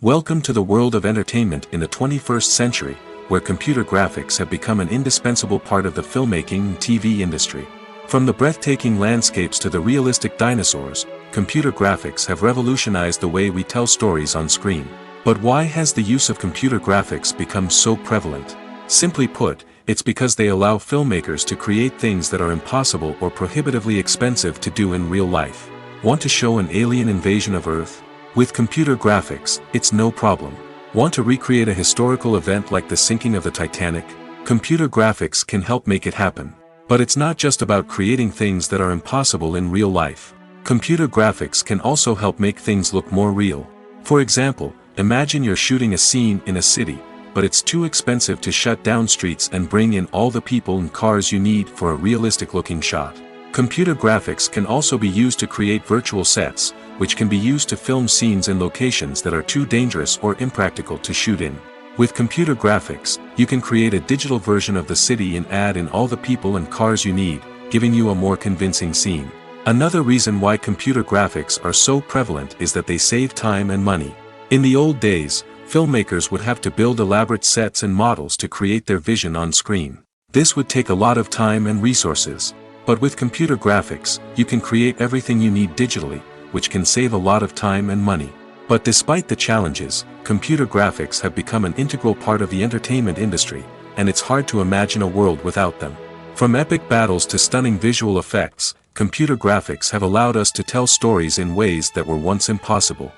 Welcome to the world of entertainment in the 21st century, where computer graphics have become an indispensable part of the filmmaking and TV industry. From the breathtaking landscapes to the realistic dinosaurs, computer graphics have revolutionized the way we tell stories on screen. But why has the use of computer graphics become so prevalent? Simply put, it's because they allow filmmakers to create things that are impossible or prohibitively expensive to do in real life. Want to show an alien invasion of Earth? With computer graphics, it's no problem. Want to recreate a historical event like the sinking of the Titanic? Computer graphics can help make it happen. But it's not just about creating things that are impossible in real life. Computer graphics can also help make things look more real. For example, imagine you're shooting a scene in a city, but it's too expensive to shut down streets and bring in all the people and cars you need for a realistic-looking shot. Computer graphics can also be used to create virtual sets, which can be used to film scenes in locations that are too dangerous or impractical to shoot in. With computer graphics, you can create a digital version of the city and add in all the people and cars you need, giving you a more convincing scene. Another reason why computer graphics are so prevalent is that they save time and money. In the old days, filmmakers would have to build elaborate sets and models to create their vision on screen. This would take a lot of time and resources. But with computer graphics, you can create everything you need digitally, which can save a lot of time and money. But despite the challenges, computer graphics have become an integral part of the entertainment industry, and it's hard to imagine a world without them. From epic battles to stunning visual effects, computer graphics have allowed us to tell stories in ways that were once impossible.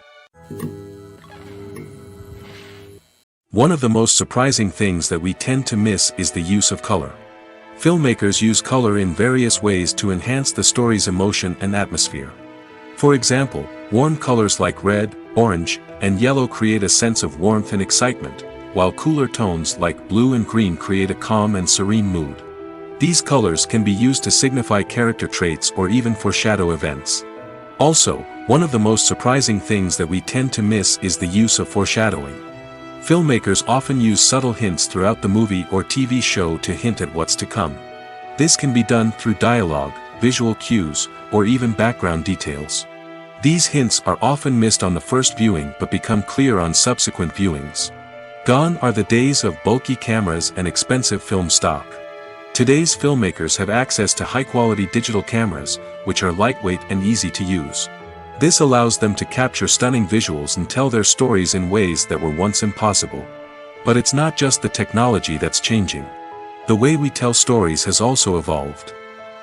One of the most surprising things that we tend to miss is the use of color. Filmmakers use color in various ways to enhance the story's emotion and atmosphere. For example, warm colors like red, orange, and yellow create a sense of warmth and excitement, while cooler tones like blue and green create a calm and serene mood. These colors can be used to signify character traits or even foreshadow events. Also, one of the most surprising things that we tend to miss is the use of foreshadowing. Filmmakers often use subtle hints throughout the movie or TV show to hint at what's to come. This can be done through dialogue, visual cues, or even background details. These hints are often missed on the first viewing but become clear on subsequent viewings. Gone are the days of bulky cameras and expensive film stock. Today's filmmakers have access to high-quality digital cameras, which are lightweight and easy to use. This allows them to capture stunning visuals and tell their stories in ways that were once impossible. But it's not just the technology that's changing. The way we tell stories has also evolved.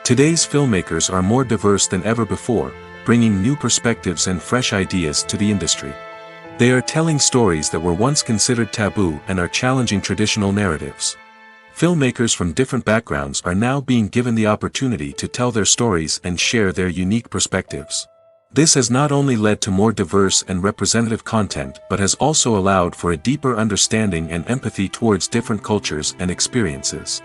Today's filmmakers are more diverse than ever before, bringing new perspectives and fresh ideas to the industry. They are telling stories that were once considered taboo and are challenging traditional narratives. Filmmakers from different backgrounds are now being given the opportunity to tell their stories and share their unique perspectives. This has not only led to more diverse and representative content but has also allowed for a deeper understanding and empathy towards different cultures and experiences.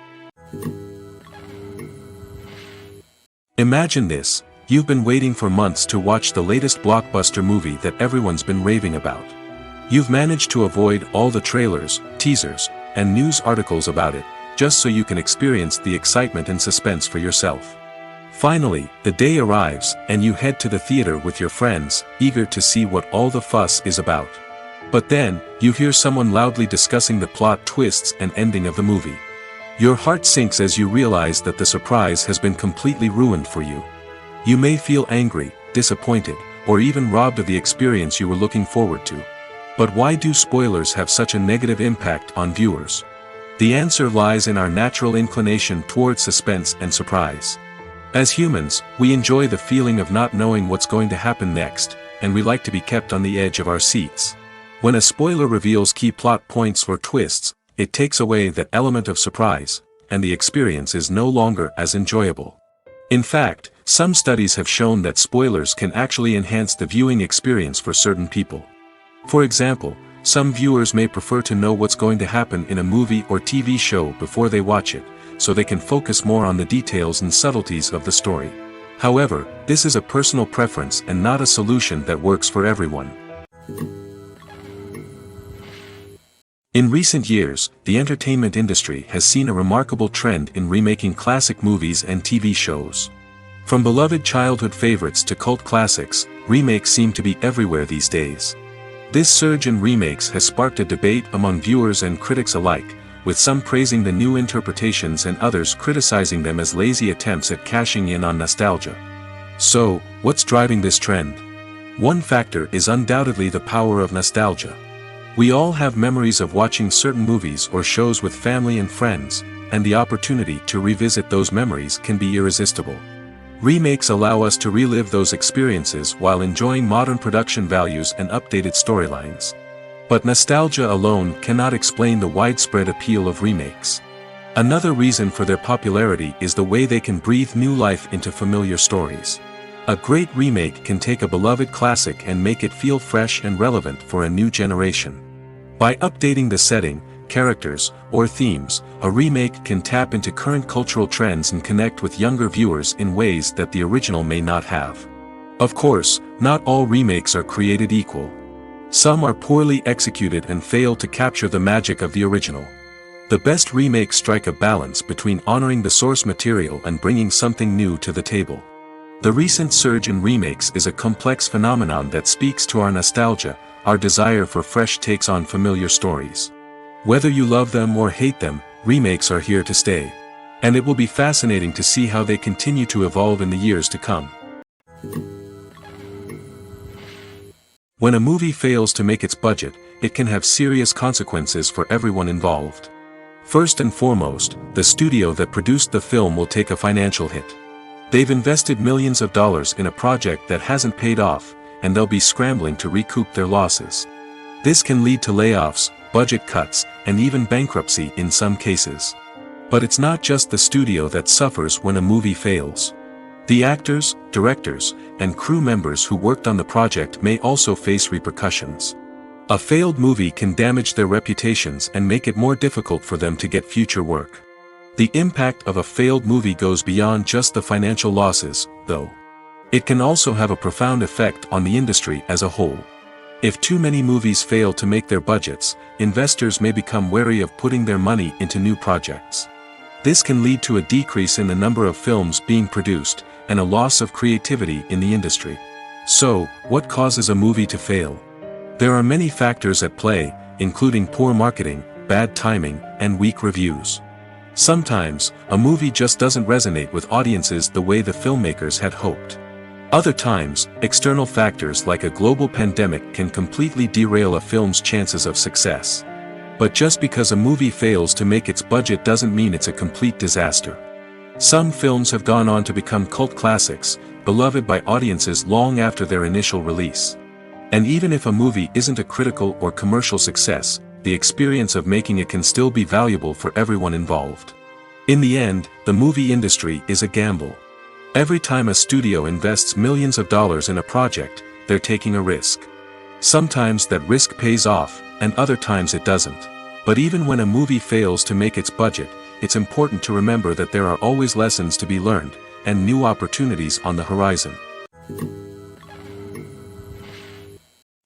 Imagine this. You've been waiting for months to watch the latest blockbuster movie that everyone's been raving about. You've managed to avoid all the trailers, teasers, and news articles about it, just so you can experience the excitement and suspense for yourself. Finally, the day arrives, and you head to the theater with your friends, eager to see what all the fuss is about. But then, you hear someone loudly discussing the plot twists and ending of the movie. Your heart sinks as you realize that the surprise has been completely ruined for you. You may feel angry, disappointed, or even robbed of the experience you were looking forward to. But why do spoilers have such a negative impact on viewers? The answer lies in our natural inclination towards suspense and surprise. As humans, we enjoy the feeling of not knowing what's going to happen next, and we like to be kept on the edge of our seats. When a spoiler reveals key plot points or twists, it takes away that element of surprise, and the experience is no longer as enjoyable. In fact, some studies have shown that spoilers can actually enhance the viewing experience for certain people. For example, some viewers may prefer to know what's going to happen in a movie or TV show before they watch it, so they can focus more on the details and subtleties of the story. However, this is a personal preference and not a solution that works for everyone. In recent years, the entertainment industry has seen a remarkable trend in remaking classic movies and TV shows. From beloved childhood favorites to cult classics, remakes seem to be everywhere these days. This surge in remakes has sparked a debate among viewers and critics alike, with some praising the new interpretations and others criticizing them as lazy attempts at cashing in on nostalgia. So, what's driving this trend? One factor is undoubtedly the power of nostalgia. We all have memories of watching certain movies or shows with family and friends, and the opportunity to revisit those memories can be irresistible. Remakes allow us to relive those experiences while enjoying modern production values and updated storylines. But nostalgia alone cannot explain the widespread appeal of remakes. Another reason for their popularity is the way they can breathe new life into familiar stories. A great remake can take a beloved classic and make it feel fresh and relevant for a new generation. By updating the setting, characters, or themes, a remake can tap into current cultural trends and connect with younger viewers in ways that the original may not have. Of course, not all remakes are created equal. Some are poorly executed and fail to capture the magic of the original. The best remakes strike a balance between honoring the source material and bringing something new to the table. The recent surge in remakes is a complex phenomenon that speaks to our nostalgia, our desire for fresh takes on familiar stories. Whether you love them or hate them, remakes are here to stay. And it will be fascinating to see how they continue to evolve in the years to come. When a movie fails to make its budget, it can have serious consequences for everyone involved. First and foremost, the studio that produced the film will take a financial hit. They've invested millions of dollars in a project that hasn't paid off, and they'll be scrambling to recoup their losses. This can lead to layoffs, budget cuts, and even bankruptcy in some cases. But it's not just the studio that suffers when a movie fails. The actors, directors, and crew members who worked on the project may also face repercussions. A failed movie can damage their reputations and make it more difficult for them to get future work. The impact of a failed movie goes beyond just the financial losses, though. It can also have a profound effect on the industry as a whole. If too many movies fail to make their budgets, investors may become wary of putting their money into new projects. This can lead to a decrease in the number of films being produced, and a loss of creativity in the industry. So, what causes a movie to fail? There are many factors at play, including poor marketing, bad timing, and weak reviews. Sometimes, a movie just doesn't resonate with audiences the way the filmmakers had hoped. Other times, external factors like a global pandemic can completely derail a film's chances of success. But just because a movie fails to make its budget doesn't mean it's a complete disaster. Some films have gone on to become cult classics, beloved by audiences long after their initial release. And even if a movie isn't a critical or commercial success, the experience of making it can still be valuable for everyone involved. In the end, the movie industry is a gamble. Every time a studio invests millions of dollars in a project, they're taking a risk. Sometimes that risk pays off, and other times it doesn't. But even when a movie fails to make its budget, it's important to remember that there are always lessons to be learned, and new opportunities on the horizon.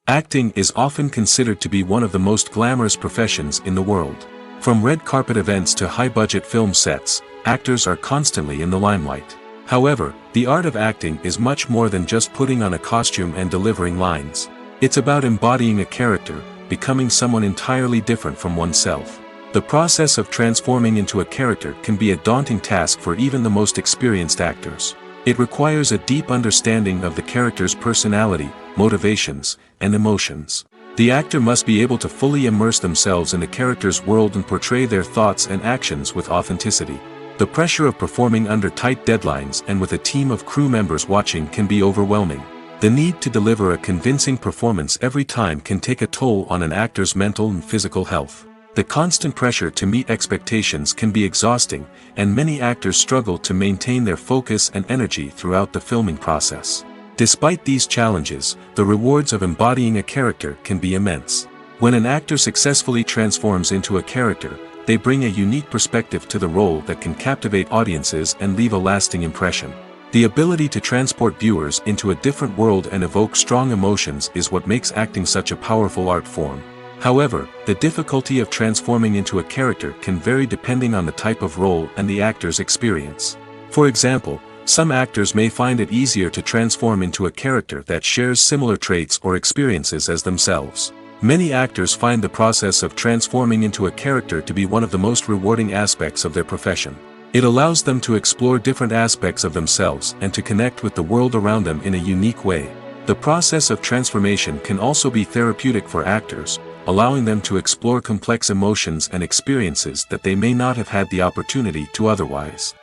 Acting is often considered to be one of the most glamorous professions in the world. From red carpet events to high-budget film sets, actors are constantly in the limelight. However, the art of acting is much more than just putting on a costume and delivering lines. It's about embodying a character, becoming someone entirely different from oneself. The process of transforming into a character can be a daunting task for even the most experienced actors. It requires a deep understanding of the character's personality, motivations, and emotions. The actor must be able to fully immerse themselves in the character's world and portray their thoughts and actions with authenticity. The pressure of performing under tight deadlines and with a team of crew members watching can be overwhelming. The need to deliver a convincing performance every time can take a toll on an actor's mental and physical health. The constant pressure to meet expectations can be exhausting, and many actors struggle to maintain their focus and energy throughout the filming process. Despite these challenges, the rewards of embodying a character can be immense. When an actor successfully transforms into a character, they bring a unique perspective to the role that can captivate audiences and leave a lasting impression. The ability to transport viewers into a different world and evoke strong emotions is what makes acting such a powerful art form. However, the difficulty of transforming into a character can vary depending on the type of role and the actor's experience. For example, some actors may find it easier to transform into a character that shares similar traits or experiences as themselves. Many actors find the process of transforming into a character to be one of the most rewarding aspects of their profession. It allows them to explore different aspects of themselves and to connect with the world around them in a unique way. The process of transformation can also be therapeutic for actors, allowing them to explore complex emotions and experiences that they may not have had the opportunity to otherwise.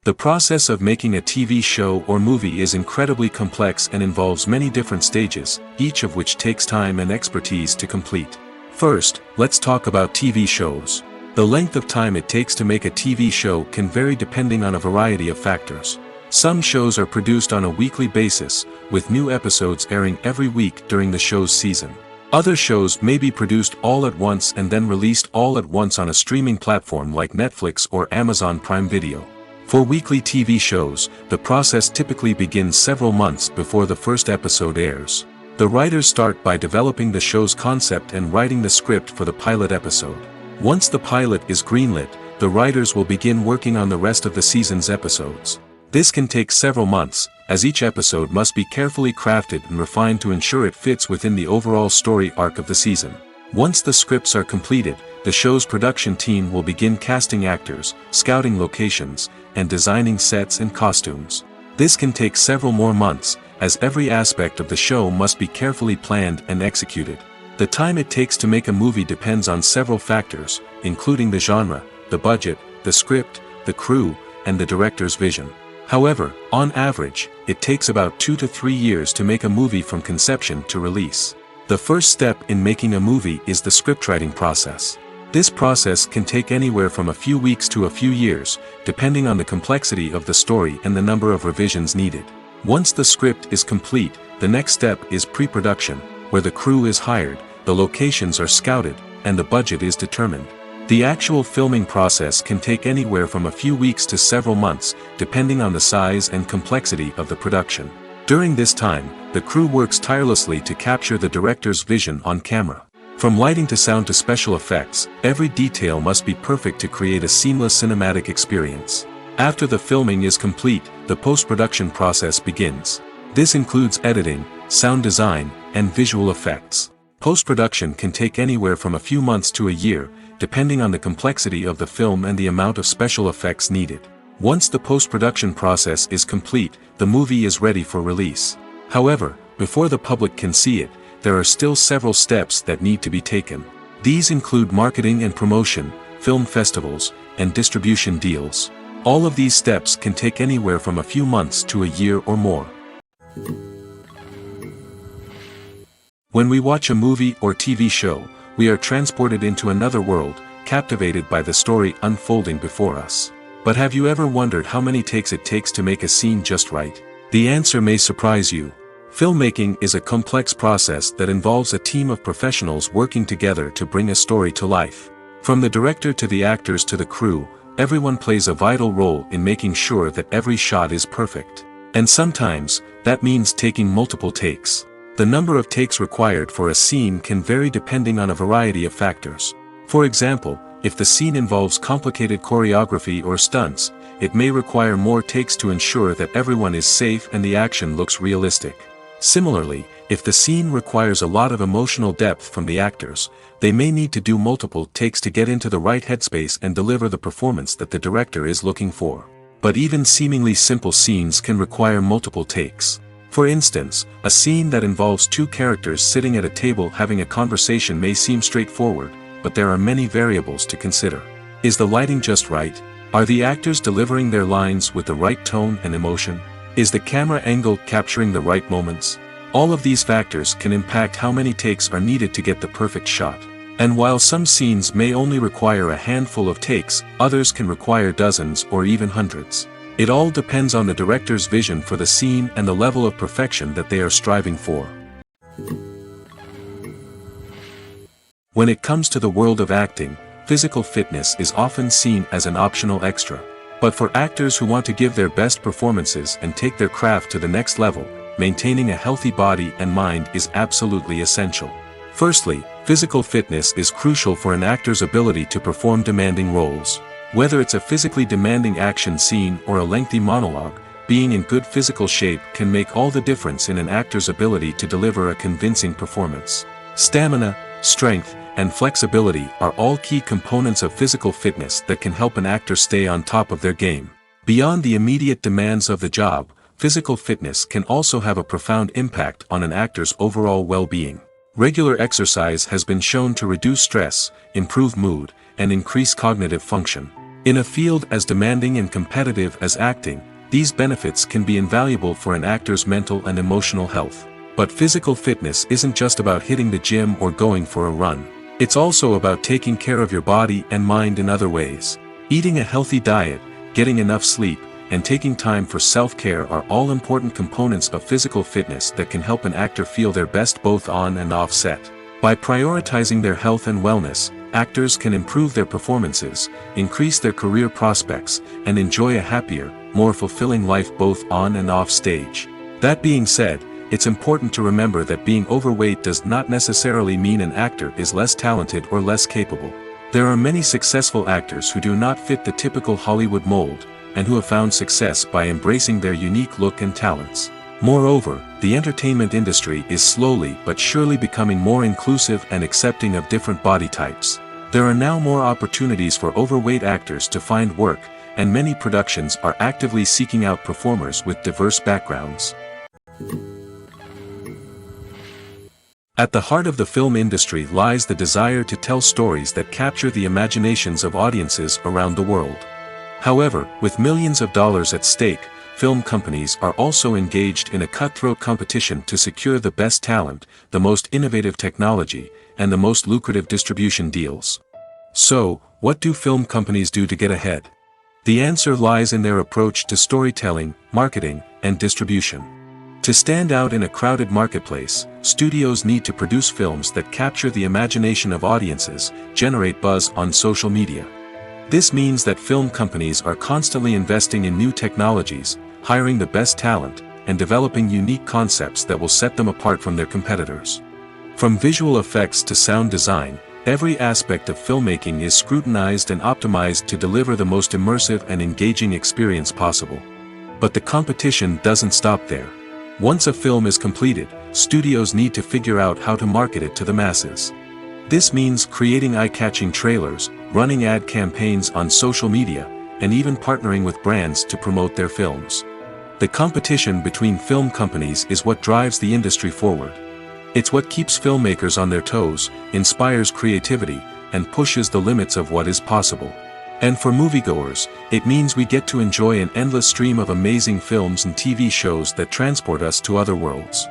The process of making a TV show or movie is incredibly complex and involves many different stages, each of which takes time and expertise to complete. First, let's talk about TV shows. The length of time it takes to make a TV show can vary depending on a variety of factors. Some shows are produced on a weekly basis, with new episodes airing every week during the show's season. Other shows may be produced all at once and then released all at once on a streaming platform like Netflix or Amazon Prime Video. For weekly TV shows, the process typically begins several months before the first episode airs. The writers start by developing the show's concept and writing the script for the pilot episode. Once the pilot is greenlit, the writers will begin working on the rest of the season's episodes. This can take several months, as each episode must be carefully crafted and refined to ensure it fits within the overall story arc of the season. Once the scripts are completed, the show's production team will begin casting actors, scouting locations, and designing sets and costumes. This can take several more months, as every aspect of the show must be carefully planned and executed. The time it takes to make a movie depends on several factors, including the genre, the budget, the script, the crew, and the director's vision. However, on average, it takes about 2 to 3 years to make a movie from conception to release. The first step in making a movie is the scriptwriting process. This process can take anywhere from a few weeks to a few years, depending on the complexity of the story and the number of revisions needed. Once the script is complete, the next step is pre-production, where the crew is hired, the locations are scouted, and the budget is determined. The actual filming process can take anywhere from a few weeks to several months, depending on the size and complexity of the production. During this time, the crew works tirelessly to capture the director's vision on camera. From lighting to sound to special effects, every detail must be perfect to create a seamless cinematic experience. After the filming is complete, the post-production process begins. This includes editing, sound design, and visual effects. Post-production can take anywhere from a few months to a year, depending on the complexity of the film and the amount of special effects needed. Once the post-production process is complete, the movie is ready for release. However, before the public can see it, there are still several steps that need to be taken. These include marketing and promotion, film festivals, and distribution deals. All of these steps can take anywhere from a few months to a year or more. When we watch a movie or TV show, we are transported into another world, captivated by the story unfolding before us. But have you ever wondered how many takes it takes to make a scene just right? The answer may surprise you. Filmmaking is a complex process that involves a team of professionals working together to bring a story to life. From the director to the actors to the crew, everyone plays a vital role in making sure that every shot is perfect. And sometimes, that means taking multiple takes. The number of takes required for a scene can vary depending on a variety of factors. For example, if the scene involves complicated choreography or stunts, it may require more takes to ensure that everyone is safe and the action looks realistic. Similarly, if the scene requires a lot of emotional depth from the actors, they may need to do multiple takes to get into the right headspace and deliver the performance that the director is looking for. But even seemingly simple scenes can require multiple takes. For instance, a scene that involves two characters sitting at a table having a conversation may seem straightforward, but there are many variables to consider. Is the lighting just right? Are the actors delivering their lines with the right tone and emotion? Is the camera angle capturing the right moments? All of these factors can impact how many takes are needed to get the perfect shot. And while some scenes may only require a handful of takes, others can require dozens or even hundreds. It all depends on the director's vision for the scene and the level of perfection that they are striving for. When it comes to the world of acting, physical fitness is often seen as an optional extra. But for actors who want to give their best performances and take their craft to the next level, maintaining a healthy body and mind is absolutely essential. Firstly, physical fitness is crucial for an actor's ability to perform demanding roles. Whether it's a physically demanding action scene or a lengthy monologue, being in good physical shape can make all the difference in an actor's ability to deliver a convincing performance. Stamina, strength, and flexibility are all key components of physical fitness that can help an actor stay on top of their game. Beyond the immediate demands of the job, physical fitness can also have a profound impact on an actor's overall well-being. Regular exercise has been shown to reduce stress, improve mood, and increase cognitive function. In a field as demanding and competitive as acting, these benefits can be invaluable for an actor's mental and emotional health. But physical fitness isn't just about hitting the gym or going for a run. It's also about taking care of your body and mind in other ways. Eating a healthy diet, getting enough sleep, and taking time for self-care are all important components of physical fitness that can help an actor feel their best both on and off set. By prioritizing their health and wellness, actors can improve their performances, increase their career prospects, and enjoy a happier, more fulfilling life both on and off stage. That being said, it's important to remember that being overweight does not necessarily mean an actor is less talented or less capable. There are many successful actors who do not fit the typical Hollywood mold, and who have found success by embracing their unique look and talents. Moreover, the entertainment industry is slowly but surely becoming more inclusive and accepting of different body types. There are now more opportunities for overweight actors to find work, and many productions are actively seeking out performers with diverse backgrounds. At the heart of the film industry lies the desire to tell stories that capture the imaginations of audiences around the world. However, with millions of dollars at stake, film companies are also engaged in a cutthroat competition to secure the best talent, the most innovative technology, and the most lucrative distribution deals. So, what do film companies do to get ahead? The answer lies in their approach to storytelling, marketing, and distribution. To stand out in a crowded marketplace, studios need to produce films that capture the imagination of audiences, generate buzz on social media. This means that film companies are constantly investing in new technologies, hiring the best talent, and developing unique concepts that will set them apart from their competitors. From visual effects to sound design, every aspect of filmmaking is scrutinized and optimized to deliver the most immersive and engaging experience possible. But the competition doesn't stop there. Once a film is completed, studios need to figure out how to market it to the masses. This means creating eye-catching trailers, running ad campaigns on social media, and even partnering with brands to promote their films. The competition between film companies is what drives the industry forward. It's what keeps filmmakers on their toes, inspires creativity, and pushes the limits of what is possible. And for moviegoers, it means we get to enjoy an endless stream of amazing films and TV shows that transport us to other worlds.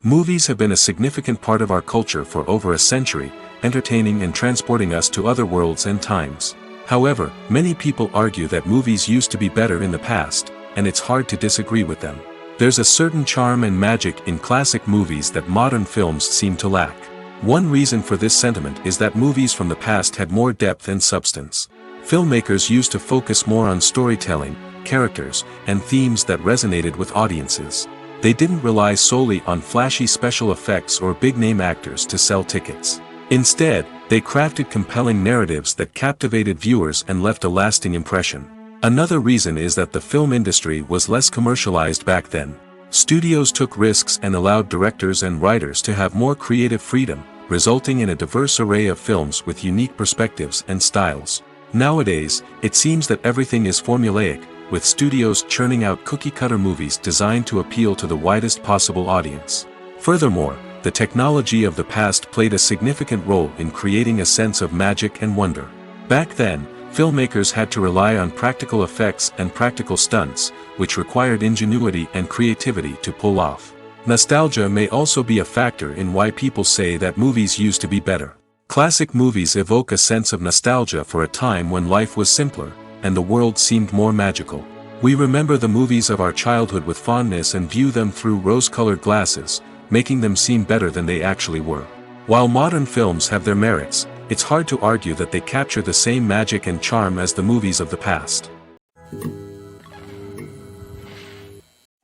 Movies have been a significant part of our culture for over a century, entertaining and transporting us to other worlds and times. However, many people argue that movies used to be better in the past, and it's hard to disagree with them. There's a certain charm and magic in classic movies that modern films seem to lack. One reason for this sentiment is that movies from the past had more depth and substance. Filmmakers used to focus more on storytelling, characters, and themes that resonated with audiences. They didn't rely solely on flashy special effects or big-name actors to sell tickets. Instead, they crafted compelling narratives that captivated viewers and left a lasting impression. Another reason is that the film industry was less commercialized back then. Studios took risks and allowed directors and writers to have more creative freedom, resulting in a diverse array of films with unique perspectives and styles. Nowadays, it seems that everything is formulaic, with studios churning out cookie-cutter movies designed to appeal to the widest possible audience. Furthermore, the technology of the past played a significant role in creating a sense of magic and wonder. Back then, filmmakers had to rely on practical effects and practical stunts, which required ingenuity and creativity to pull off. Nostalgia may also be a factor in why people say that movies used to be better. Classic movies evoke a sense of nostalgia for a time when life was simpler, and the world seemed more magical. We remember the movies of our childhood with fondness and view them through rose-colored glasses, making them seem better than they actually were. While modern films have their merits, it's hard to argue that they capture the same magic and charm as the movies of the past.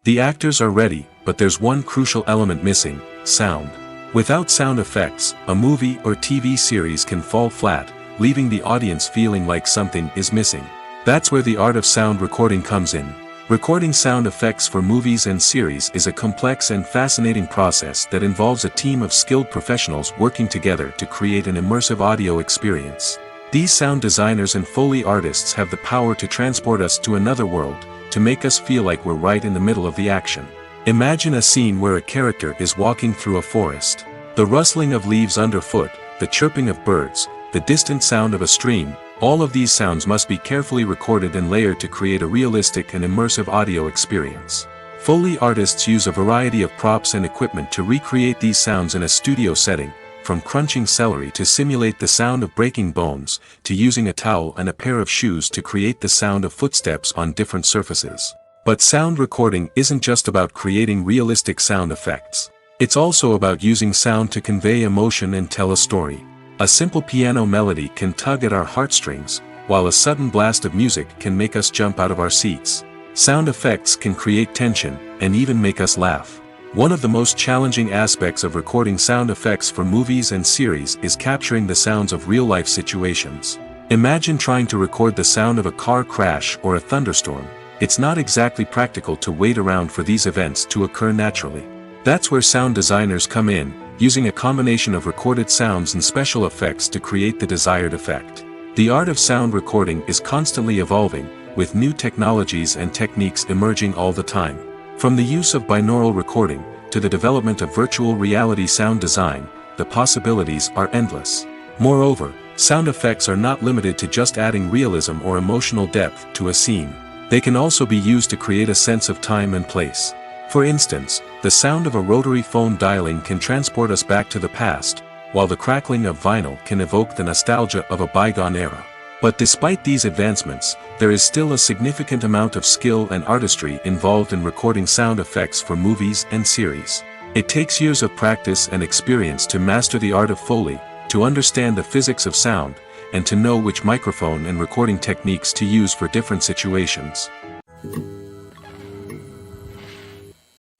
The actors are ready, but there's one crucial element missing: sound. Without sound effects, a movie or TV series can fall flat, leaving the audience feeling like something is missing. That's where the art of sound recording comes in. Recording sound effects for movies and series is a complex and fascinating process that involves a team of skilled professionals working together to create an immersive audio experience. These sound designers and Foley artists have the power to transport us to another world, to make us feel like we're right in the middle of the action. Imagine a scene where a character is walking through a forest. The rustling of leaves underfoot, the chirping of birds, the distant sound of a stream, all of these sounds must be carefully recorded and layered to create a realistic and immersive audio experience. Foley artists use a variety of props and equipment to recreate these sounds in a studio setting, from crunching celery to simulate the sound of breaking bones, to using a towel and a pair of shoes to create the sound of footsteps on different surfaces. But sound recording isn't just about creating realistic sound effects. It's also about using sound to convey emotion and tell a story. A simple piano melody can tug at our heartstrings, while a sudden blast of music can make us jump out of our seats. Sound effects can create tension, and even make us laugh. One of the most challenging aspects of recording sound effects for movies and series is capturing the sounds of real-life situations. Imagine trying to record the sound of a car crash or a thunderstorm. It's not exactly practical to wait around for these events to occur naturally. That's where sound designers come in, using a combination of recorded sounds and special effects to create the desired effect. The art of sound recording is constantly evolving, with new technologies and techniques emerging all the time. From the use of binaural recording, to the development of virtual reality sound design, the possibilities are endless. Moreover, sound effects are not limited to just adding realism or emotional depth to a scene. They can also be used to create a sense of time and place. For instance, the sound of a rotary phone dialing can transport us back to the past, while the crackling of vinyl can evoke the nostalgia of a bygone era. But despite these advancements, there is still a significant amount of skill and artistry involved in recording sound effects for movies and series. It takes years of practice and experience to master the art of Foley, to understand the physics of sound, and to know which microphone and recording techniques to use for different situations.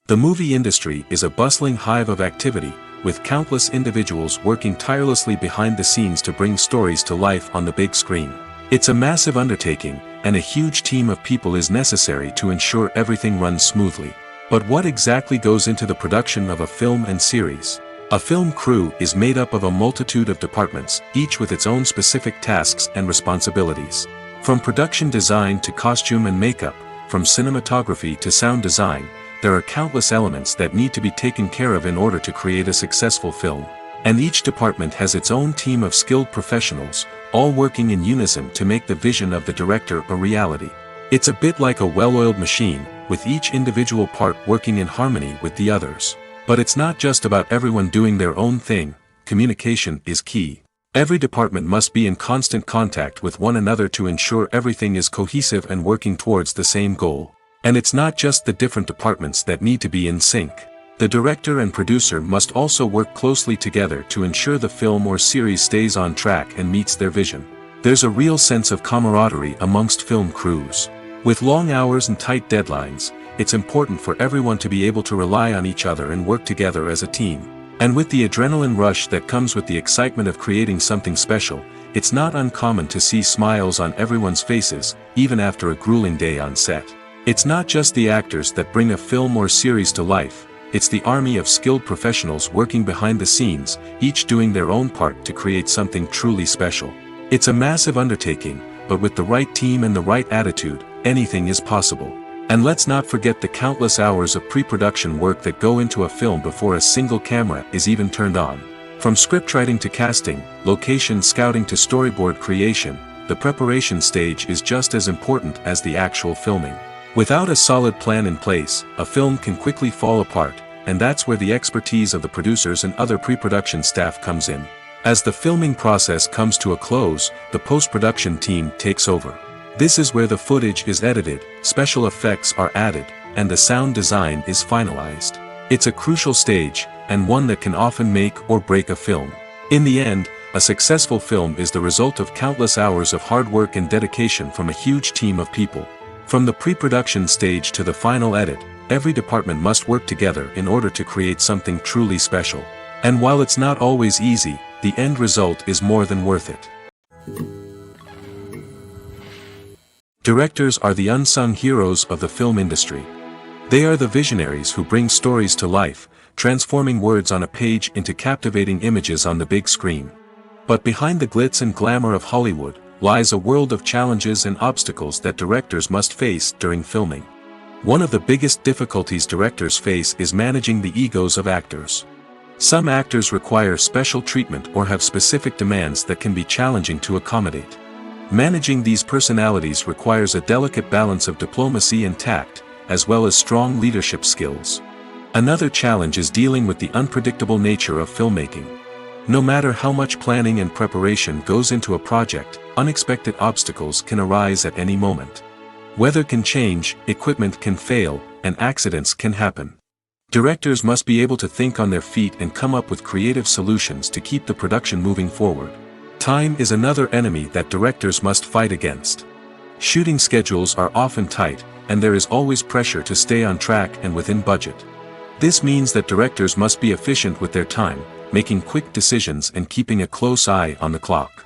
The movie industry is a bustling hive of activity, with countless individuals working tirelessly behind the scenes to bring stories to life on the big screen. It's a massive undertaking, and a huge team of people is necessary to ensure everything runs smoothly. But what exactly goes into the production of a film and series? A film crew is made up of a multitude of departments, each with its own specific tasks and responsibilities. From production design to costume and makeup, from cinematography to sound design, there are countless elements that need to be taken care of in order to create a successful film. And each department has its own team of skilled professionals, all working in unison to make the vision of the director a reality. It's a bit like a well-oiled machine, with each individual part working in harmony with the others. But it's not just about everyone doing their own thing. Communication is key. Every department must be in constant contact with one another to ensure everything is cohesive and working towards the same goal. And it's not just the different departments that need to be in sync. The director and producer must also work closely together to ensure the film or series stays on track and meets their vision. There's a real sense of camaraderie amongst film crews. With long hours and tight deadlines, it's important for everyone to be able to rely on each other and work together as a team. And with the adrenaline rush that comes with the excitement of creating something special, it's not uncommon to see smiles on everyone's faces, even after a grueling day on set. It's not just the actors that bring a film or series to life, it's the army of skilled professionals working behind the scenes, each doing their own part to create something truly special. It's a massive undertaking, but with the right team and the right attitude, anything is possible. And let's not forget the countless hours of pre-production work that go into a film before a single camera is even turned on. From scriptwriting to casting, location scouting to storyboard creation, the preparation stage is just as important as the actual filming. Without a solid plan in place, a film can quickly fall apart, and that's where the expertise of the producers and other pre-production staff comes in. As the filming process comes to a close, the post-production team takes over. This is where the footage is edited, special effects are added, and the sound design is finalized. It's a crucial stage, and one that can often make or break a film. In the end, a successful film is the result of countless hours of hard work and dedication from a huge team of people. From the pre-production stage to the final edit, every department must work together in order to create something truly special. And while it's not always easy, the end result is more than worth it. Directors are the unsung heroes of the film industry. They are the visionaries who bring stories to life, transforming words on a page into captivating images on the big screen. But behind the glitz and glamour of Hollywood, lies a world of challenges and obstacles that directors must face during filming. One of the biggest difficulties directors face is managing the egos of actors. Some actors require special treatment or have specific demands that can be challenging to accommodate. Managing these personalities requires a delicate balance of diplomacy and tact, as well as strong leadership skills. Another challenge is dealing with the unpredictable nature of filmmaking. No matter how much planning and preparation goes into a project, unexpected obstacles can arise at any moment. Weather can change, equipment can fail, and accidents can happen. Directors must be able to think on their feet and come up with creative solutions to keep the production moving forward. Time is another enemy that directors must fight against. Shooting schedules are often tight, and there is always pressure to stay on track and within budget. This means that directors must be efficient with their time, making quick decisions and keeping a close eye on the clock.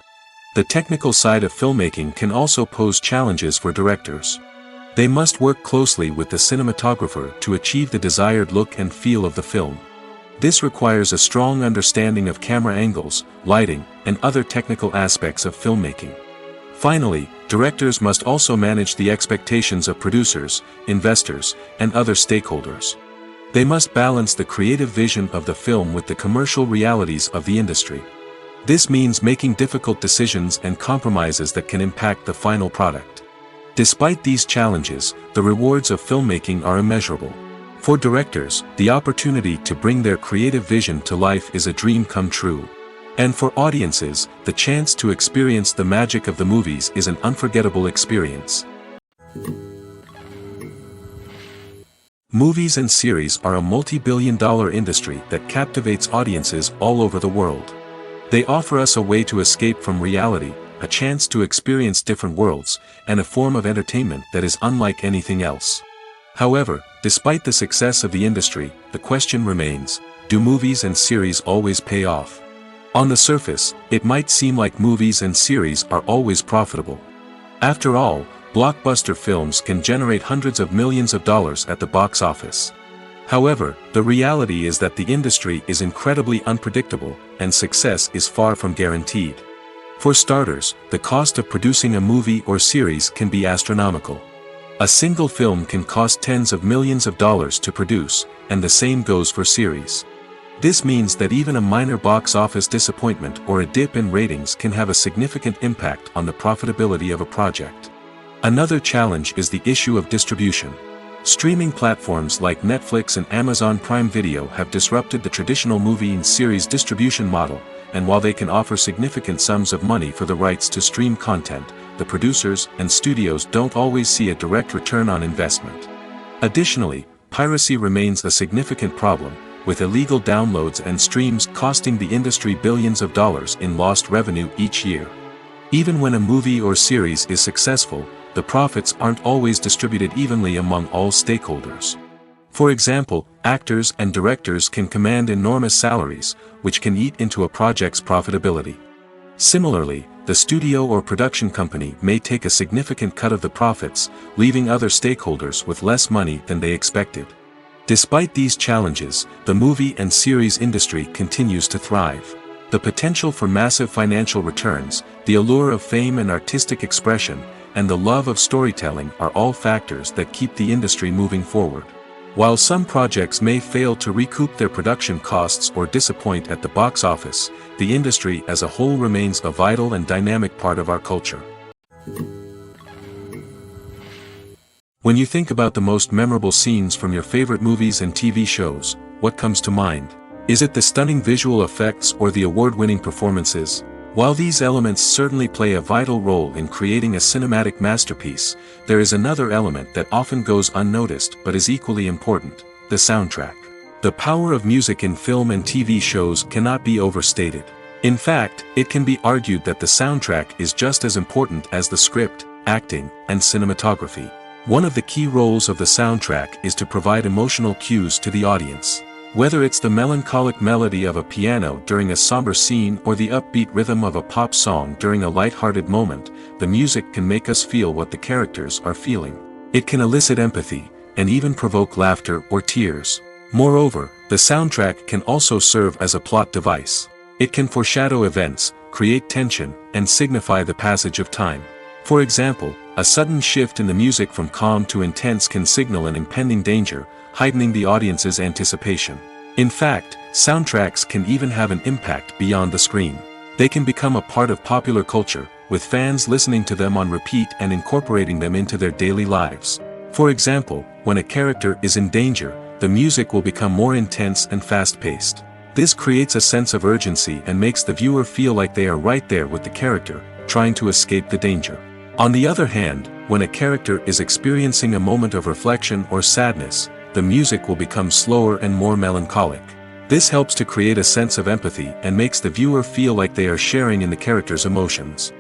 The technical side of filmmaking can also pose challenges for directors. They must work closely with the cinematographer to achieve the desired look and feel of the film. This requires a strong understanding of camera angles, lighting, and other technical aspects of filmmaking. Finally, directors must also manage the expectations of producers, investors, and other stakeholders. They must balance the creative vision of the film with the commercial realities of the industry. This means making difficult decisions and compromises that can impact the final product. Despite these challenges, the rewards of filmmaking are immeasurable. For directors, the opportunity to bring their creative vision to life is a dream come true. And for audiences, the chance to experience the magic of the movies is an unforgettable experience. Movies and series are a multi-billion-dollar industry that captivates audiences all over the world. They offer us a way to escape from reality, a chance to experience different worlds, and a form of entertainment that is unlike anything else. However, despite the success of the industry, the question remains, do movies and series always pay off? On the surface, it might seem like movies and series are always profitable. After all, blockbuster films can generate hundreds of millions of dollars at the box office. However, the reality is that the industry is incredibly unpredictable, and success is far from guaranteed. For starters, the cost of producing a movie or series can be astronomical. A single film can cost tens of millions of dollars to produce, and the same goes for series. This means that even a minor box office disappointment or a dip in ratings can have a significant impact on the profitability of a project. Another challenge is the issue of distribution. Streaming platforms like Netflix and Amazon Prime Video have disrupted the traditional movie and series distribution model, and while they can offer significant sums of money for the rights to stream content, the producers and studios don't always see a direct return on investment. Additionally, piracy remains a significant problem, with illegal downloads and streams costing the industry billions of dollars in lost revenue each year. Even when a movie or series is successful, the profits aren't always distributed evenly among all stakeholders. For example, actors and directors can command enormous salaries, which can eat into a project's profitability. Similarly, the studio or production company may take a significant cut of the profits, leaving other stakeholders with less money than they expected. Despite these challenges, the movie and series industry continues to thrive. The potential for massive financial returns, the allure of fame and artistic expression, and the love of storytelling are all factors that keep the industry moving forward. While some projects may fail to recoup their production costs or disappoint at the box office, the industry as a whole remains a vital and dynamic part of our culture. When you think about the most memorable scenes from your favorite movies and TV shows, what comes to mind? Is it the stunning visual effects or the award-winning performances? While these elements certainly play a vital role in creating a cinematic masterpiece, there is another element that often goes unnoticed but is equally important: the soundtrack. The power of music in film and TV shows cannot be overstated. In fact, it can be argued that the soundtrack is just as important as the script, acting, and cinematography. One of the key roles of the soundtrack is to provide emotional cues to the audience. Whether it's the melancholic melody of a piano during a somber scene or the upbeat rhythm of a pop song during a light-hearted moment, the music can make us feel what the characters are feeling. It can elicit empathy, and even provoke laughter or tears. Moreover, the soundtrack can also serve as a plot device. It can foreshadow events, create tension, and signify the passage of time. For example, a sudden shift in the music from calm to intense can signal an impending danger, heightening the audience's anticipation. In fact, soundtracks can even have an impact beyond the screen. They can become a part of popular culture, with fans listening to them on repeat and incorporating them into their daily lives. For example, when a character is in danger, the music will become more intense and fast-paced. This creates a sense of urgency and makes the viewer feel like they are right there with the character, trying to escape the danger. On the other hand, when a character is experiencing a moment of reflection or sadness, the music will become slower and more melancholic. This helps to create a sense of empathy and makes the viewer feel like they are sharing in the character's emotions.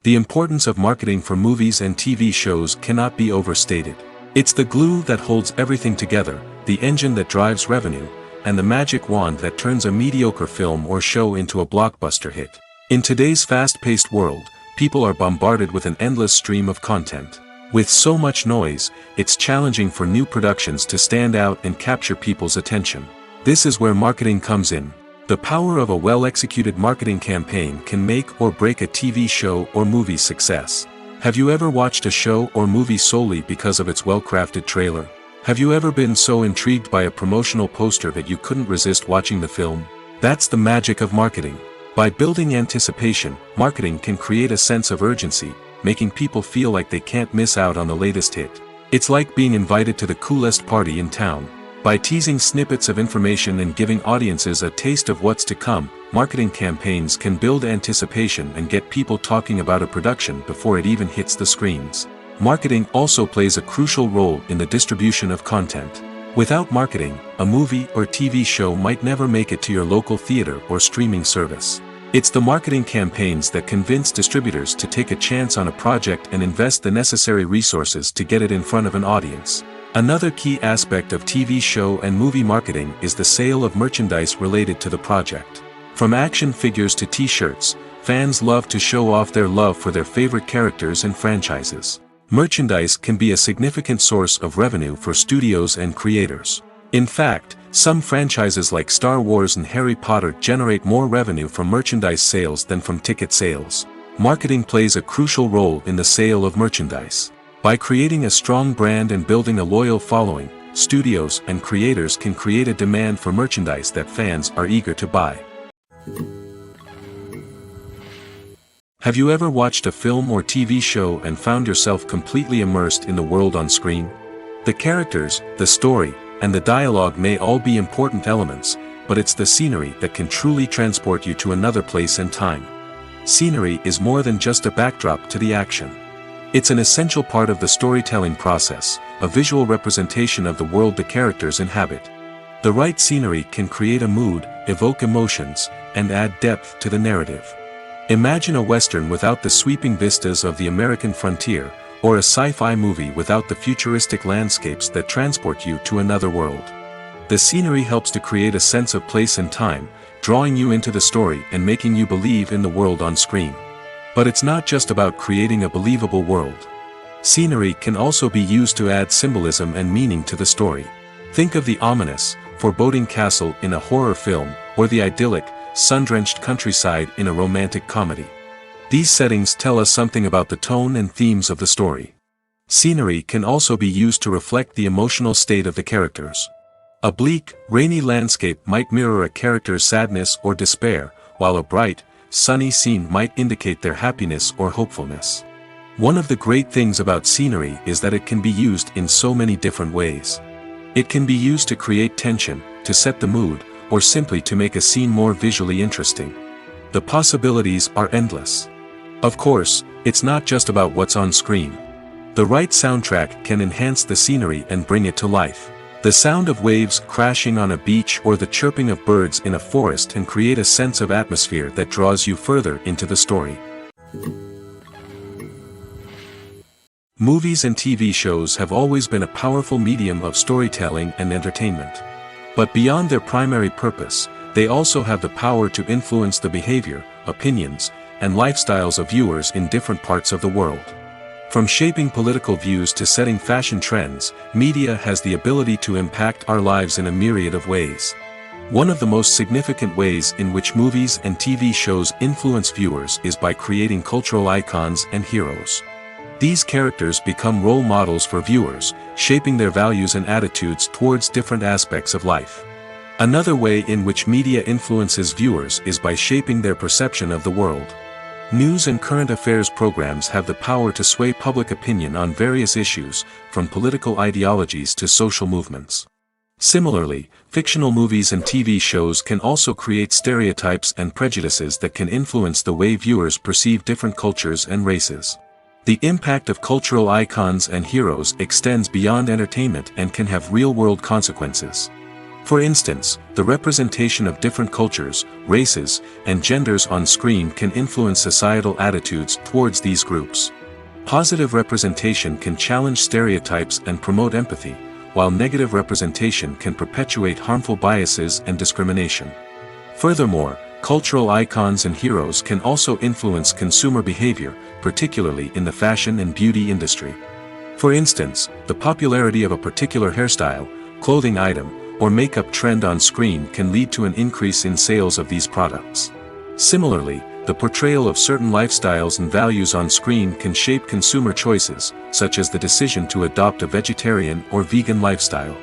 The importance of marketing for movies and TV shows cannot be overstated. It's the glue that holds everything together, the engine that drives revenue, and the magic wand that turns a mediocre film or show into a blockbuster hit. In today's fast-paced world, people are bombarded with an endless stream of content. With so much noise, it's challenging for new productions to stand out and capture people's attention. This is where marketing comes in. The power of a well-executed marketing campaign can make or break a TV show or movie's success. Have you ever watched a show or movie solely because of its well-crafted trailer? Have you ever been so intrigued by a promotional poster that you couldn't resist watching the film? That's the magic of marketing. By building anticipation, marketing can create a sense of urgency, making people feel like they can't miss out on the latest hit. It's like being invited to the coolest party in town. By teasing snippets of information and giving audiences a taste of what's to come, marketing campaigns can build anticipation and get people talking about a production before it even hits the screens. Marketing also plays a crucial role in the distribution of content. Without marketing, a movie or TV show might never make it to your local theater or streaming service. It's the marketing campaigns that convince distributors to take a chance on a project and invest the necessary resources to get it in front of an audience. Another key aspect of TV show and movie marketing is the sale of merchandise related to the project. From action figures to t-shirts, fans love to show off their love for their favorite characters and franchises. Merchandise can be a significant source of revenue for studios and creators. In fact, some franchises like Star Wars and Harry Potter generate more revenue from merchandise sales than from ticket sales. Marketing plays a crucial role in the sale of merchandise. By creating a strong brand and building a loyal following, studios and creators can create a demand for merchandise that fans are eager to buy. Have you ever watched a film or TV show and found yourself completely immersed in the world on screen? The characters, the story, and the dialogue may all be important elements, but it's the scenery that can truly transport you to another place and time. Scenery is more than just a backdrop to the action. It's an essential part of the storytelling process, a visual representation of the world the characters inhabit. The right scenery can create a mood, evoke emotions, and add depth to the narrative. Imagine a Western without the sweeping vistas of the American frontier, or a sci-fi movie without the futuristic landscapes that transport you to another world. The scenery helps to create a sense of place and time, drawing you into the story and making you believe in the world on screen. But it's not just about creating a believable world. Scenery can also be used to add symbolism and meaning to the story. Think of the ominous, foreboding castle in a horror film, or the idyllic, sun-drenched countryside in a romantic comedy. These settings tell us something about the tone and themes of the story. Scenery can also be used to reflect the emotional state of the characters. A bleak, rainy landscape might mirror a character's sadness or despair, while a bright, sunny scene might indicate their happiness or hopefulness. One of the great things about scenery is that it can be used in so many different ways. It can be used to create tension, to set the mood, or simply to make a scene more visually interesting. The possibilities are endless. Of course, it's not just about what's on screen. The right soundtrack can enhance the scenery and bring it to life. The sound of waves crashing on a beach or the chirping of birds in a forest can create a sense of atmosphere that draws you further into the story. Movies and TV shows have always been a powerful medium of storytelling and entertainment. But beyond their primary purpose, they also have the power to influence the behavior, opinions, and lifestyles of viewers in different parts of the world. From shaping political views to setting fashion trends, media has the ability to impact our lives in a myriad of ways. One of the most significant ways in which movies and TV shows influence viewers is by creating cultural icons and heroes. These characters become role models for viewers, shaping their values and attitudes towards different aspects of life. Another way in which media influences viewers is by shaping their perception of the world. News and current affairs programs have the power to sway public opinion on various issues, from political ideologies to social movements. Similarly, fictional movies and TV shows can also create stereotypes and prejudices that can influence the way viewers perceive different cultures and races. The impact of cultural icons and heroes extends beyond entertainment and can have real-world consequences. For instance, the representation of different cultures, races, and genders on screen can influence societal attitudes towards these groups. Positive representation can challenge stereotypes and promote empathy, while negative representation can perpetuate harmful biases and discrimination. Furthermore, cultural icons and heroes can also influence consumer behavior, particularly in the fashion and beauty industry. For instance, the popularity of a particular hairstyle, clothing item, or makeup trend on screen can lead to an increase in sales of these products. Similarly, the portrayal of certain lifestyles and values on screen can shape consumer choices, such as the decision to adopt a vegetarian or vegan lifestyle.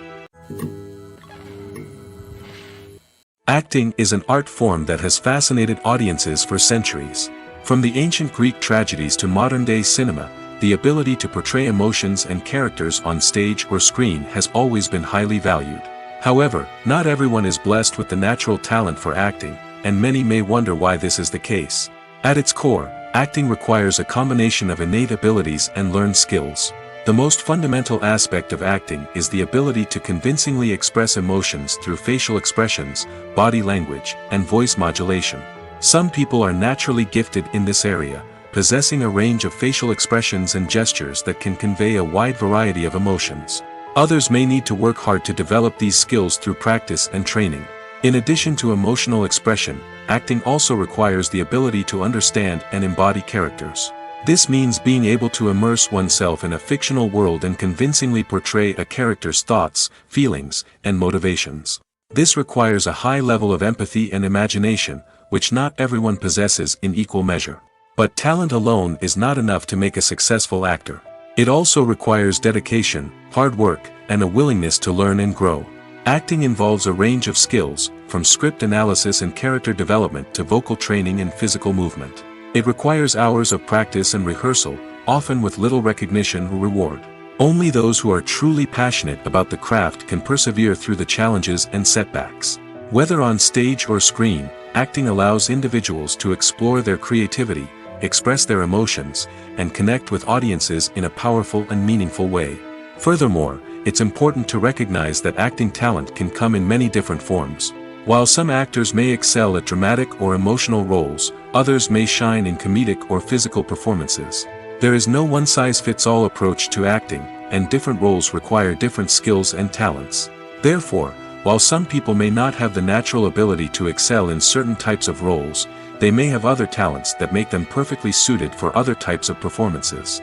Acting is an art form that has fascinated audiences for centuries. From the ancient Greek tragedies to modern-day cinema, the ability to portray emotions and characters on stage or screen has always been highly valued. However, not everyone is blessed with the natural talent for acting, and many may wonder why this is the case. At its core, acting requires a combination of innate abilities and learned skills. The most fundamental aspect of acting is the ability to convincingly express emotions through facial expressions, body language, and voice modulation. Some people are naturally gifted in this area, possessing a range of facial expressions and gestures that can convey a wide variety of emotions. Others may need to work hard to develop these skills through practice and training. In addition to emotional expression, acting also requires the ability to understand and embody characters. This means being able to immerse oneself in a fictional world and convincingly portray a character's thoughts, feelings, and motivations. This requires a high level of empathy and imagination, which not everyone possesses in equal measure. But talent alone is not enough to make a successful actor. It also requires dedication, hard work, and a willingness to learn and grow. Acting involves a range of skills, from script analysis and character development to vocal training and physical movement. It requires hours of practice and rehearsal, often with little recognition or reward. Only those who are truly passionate about the craft can persevere through the challenges and setbacks. Whether on stage or screen, acting allows individuals to explore their creativity, express their emotions, and connect with audiences in a powerful and meaningful way. Furthermore, it's important to recognize that acting talent can come in many different forms. While some actors may excel at dramatic or emotional roles, others may shine in comedic or physical performances. There is no one-size-fits-all approach to acting, and different roles require different skills and talents. Therefore, while some people may not have the natural ability to excel in certain types of roles, they may have other talents that make them perfectly suited for other types of performances.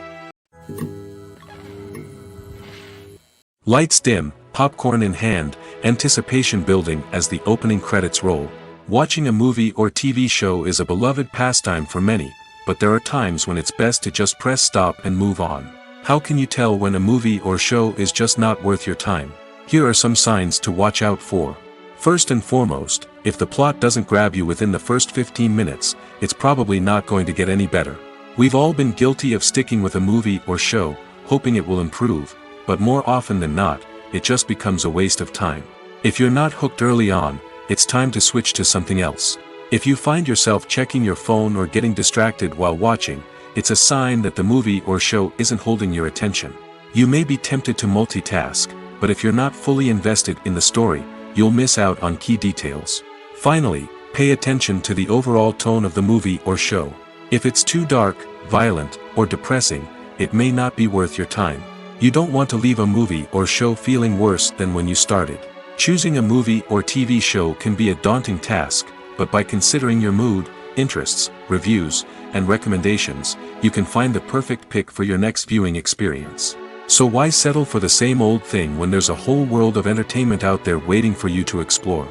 Lights dim, popcorn in hand, anticipation building as the opening credits roll. Watching a movie or TV show is a beloved pastime for many, but there are times when it's best to just press stop and move on. How can you tell when a movie or show is just not worth your time? Here are some signs to watch out for. First and foremost, if the plot doesn't grab you within the first 15 minutes, it's probably not going to get any better. We've all been guilty of sticking with a movie or show, hoping it will improve, but more often than not, it just becomes a waste of time. If you're not hooked early on, it's time to switch to something else. If you find yourself checking your phone or getting distracted while watching, it's a sign that the movie or show isn't holding your attention. You may be tempted to multitask, but if you're not fully invested in the story, you'll miss out on key details. Finally, pay attention to the overall tone of the movie or show. If it's too dark, violent, or depressing, it may not be worth your time. You don't want to leave a movie or show feeling worse than when you started. Choosing a movie or TV show can be a daunting task, but by considering your mood, interests, reviews, and recommendations, you can find the perfect pick for your next viewing experience. So why settle for the same old thing when there's a whole world of entertainment out there waiting for you to explore?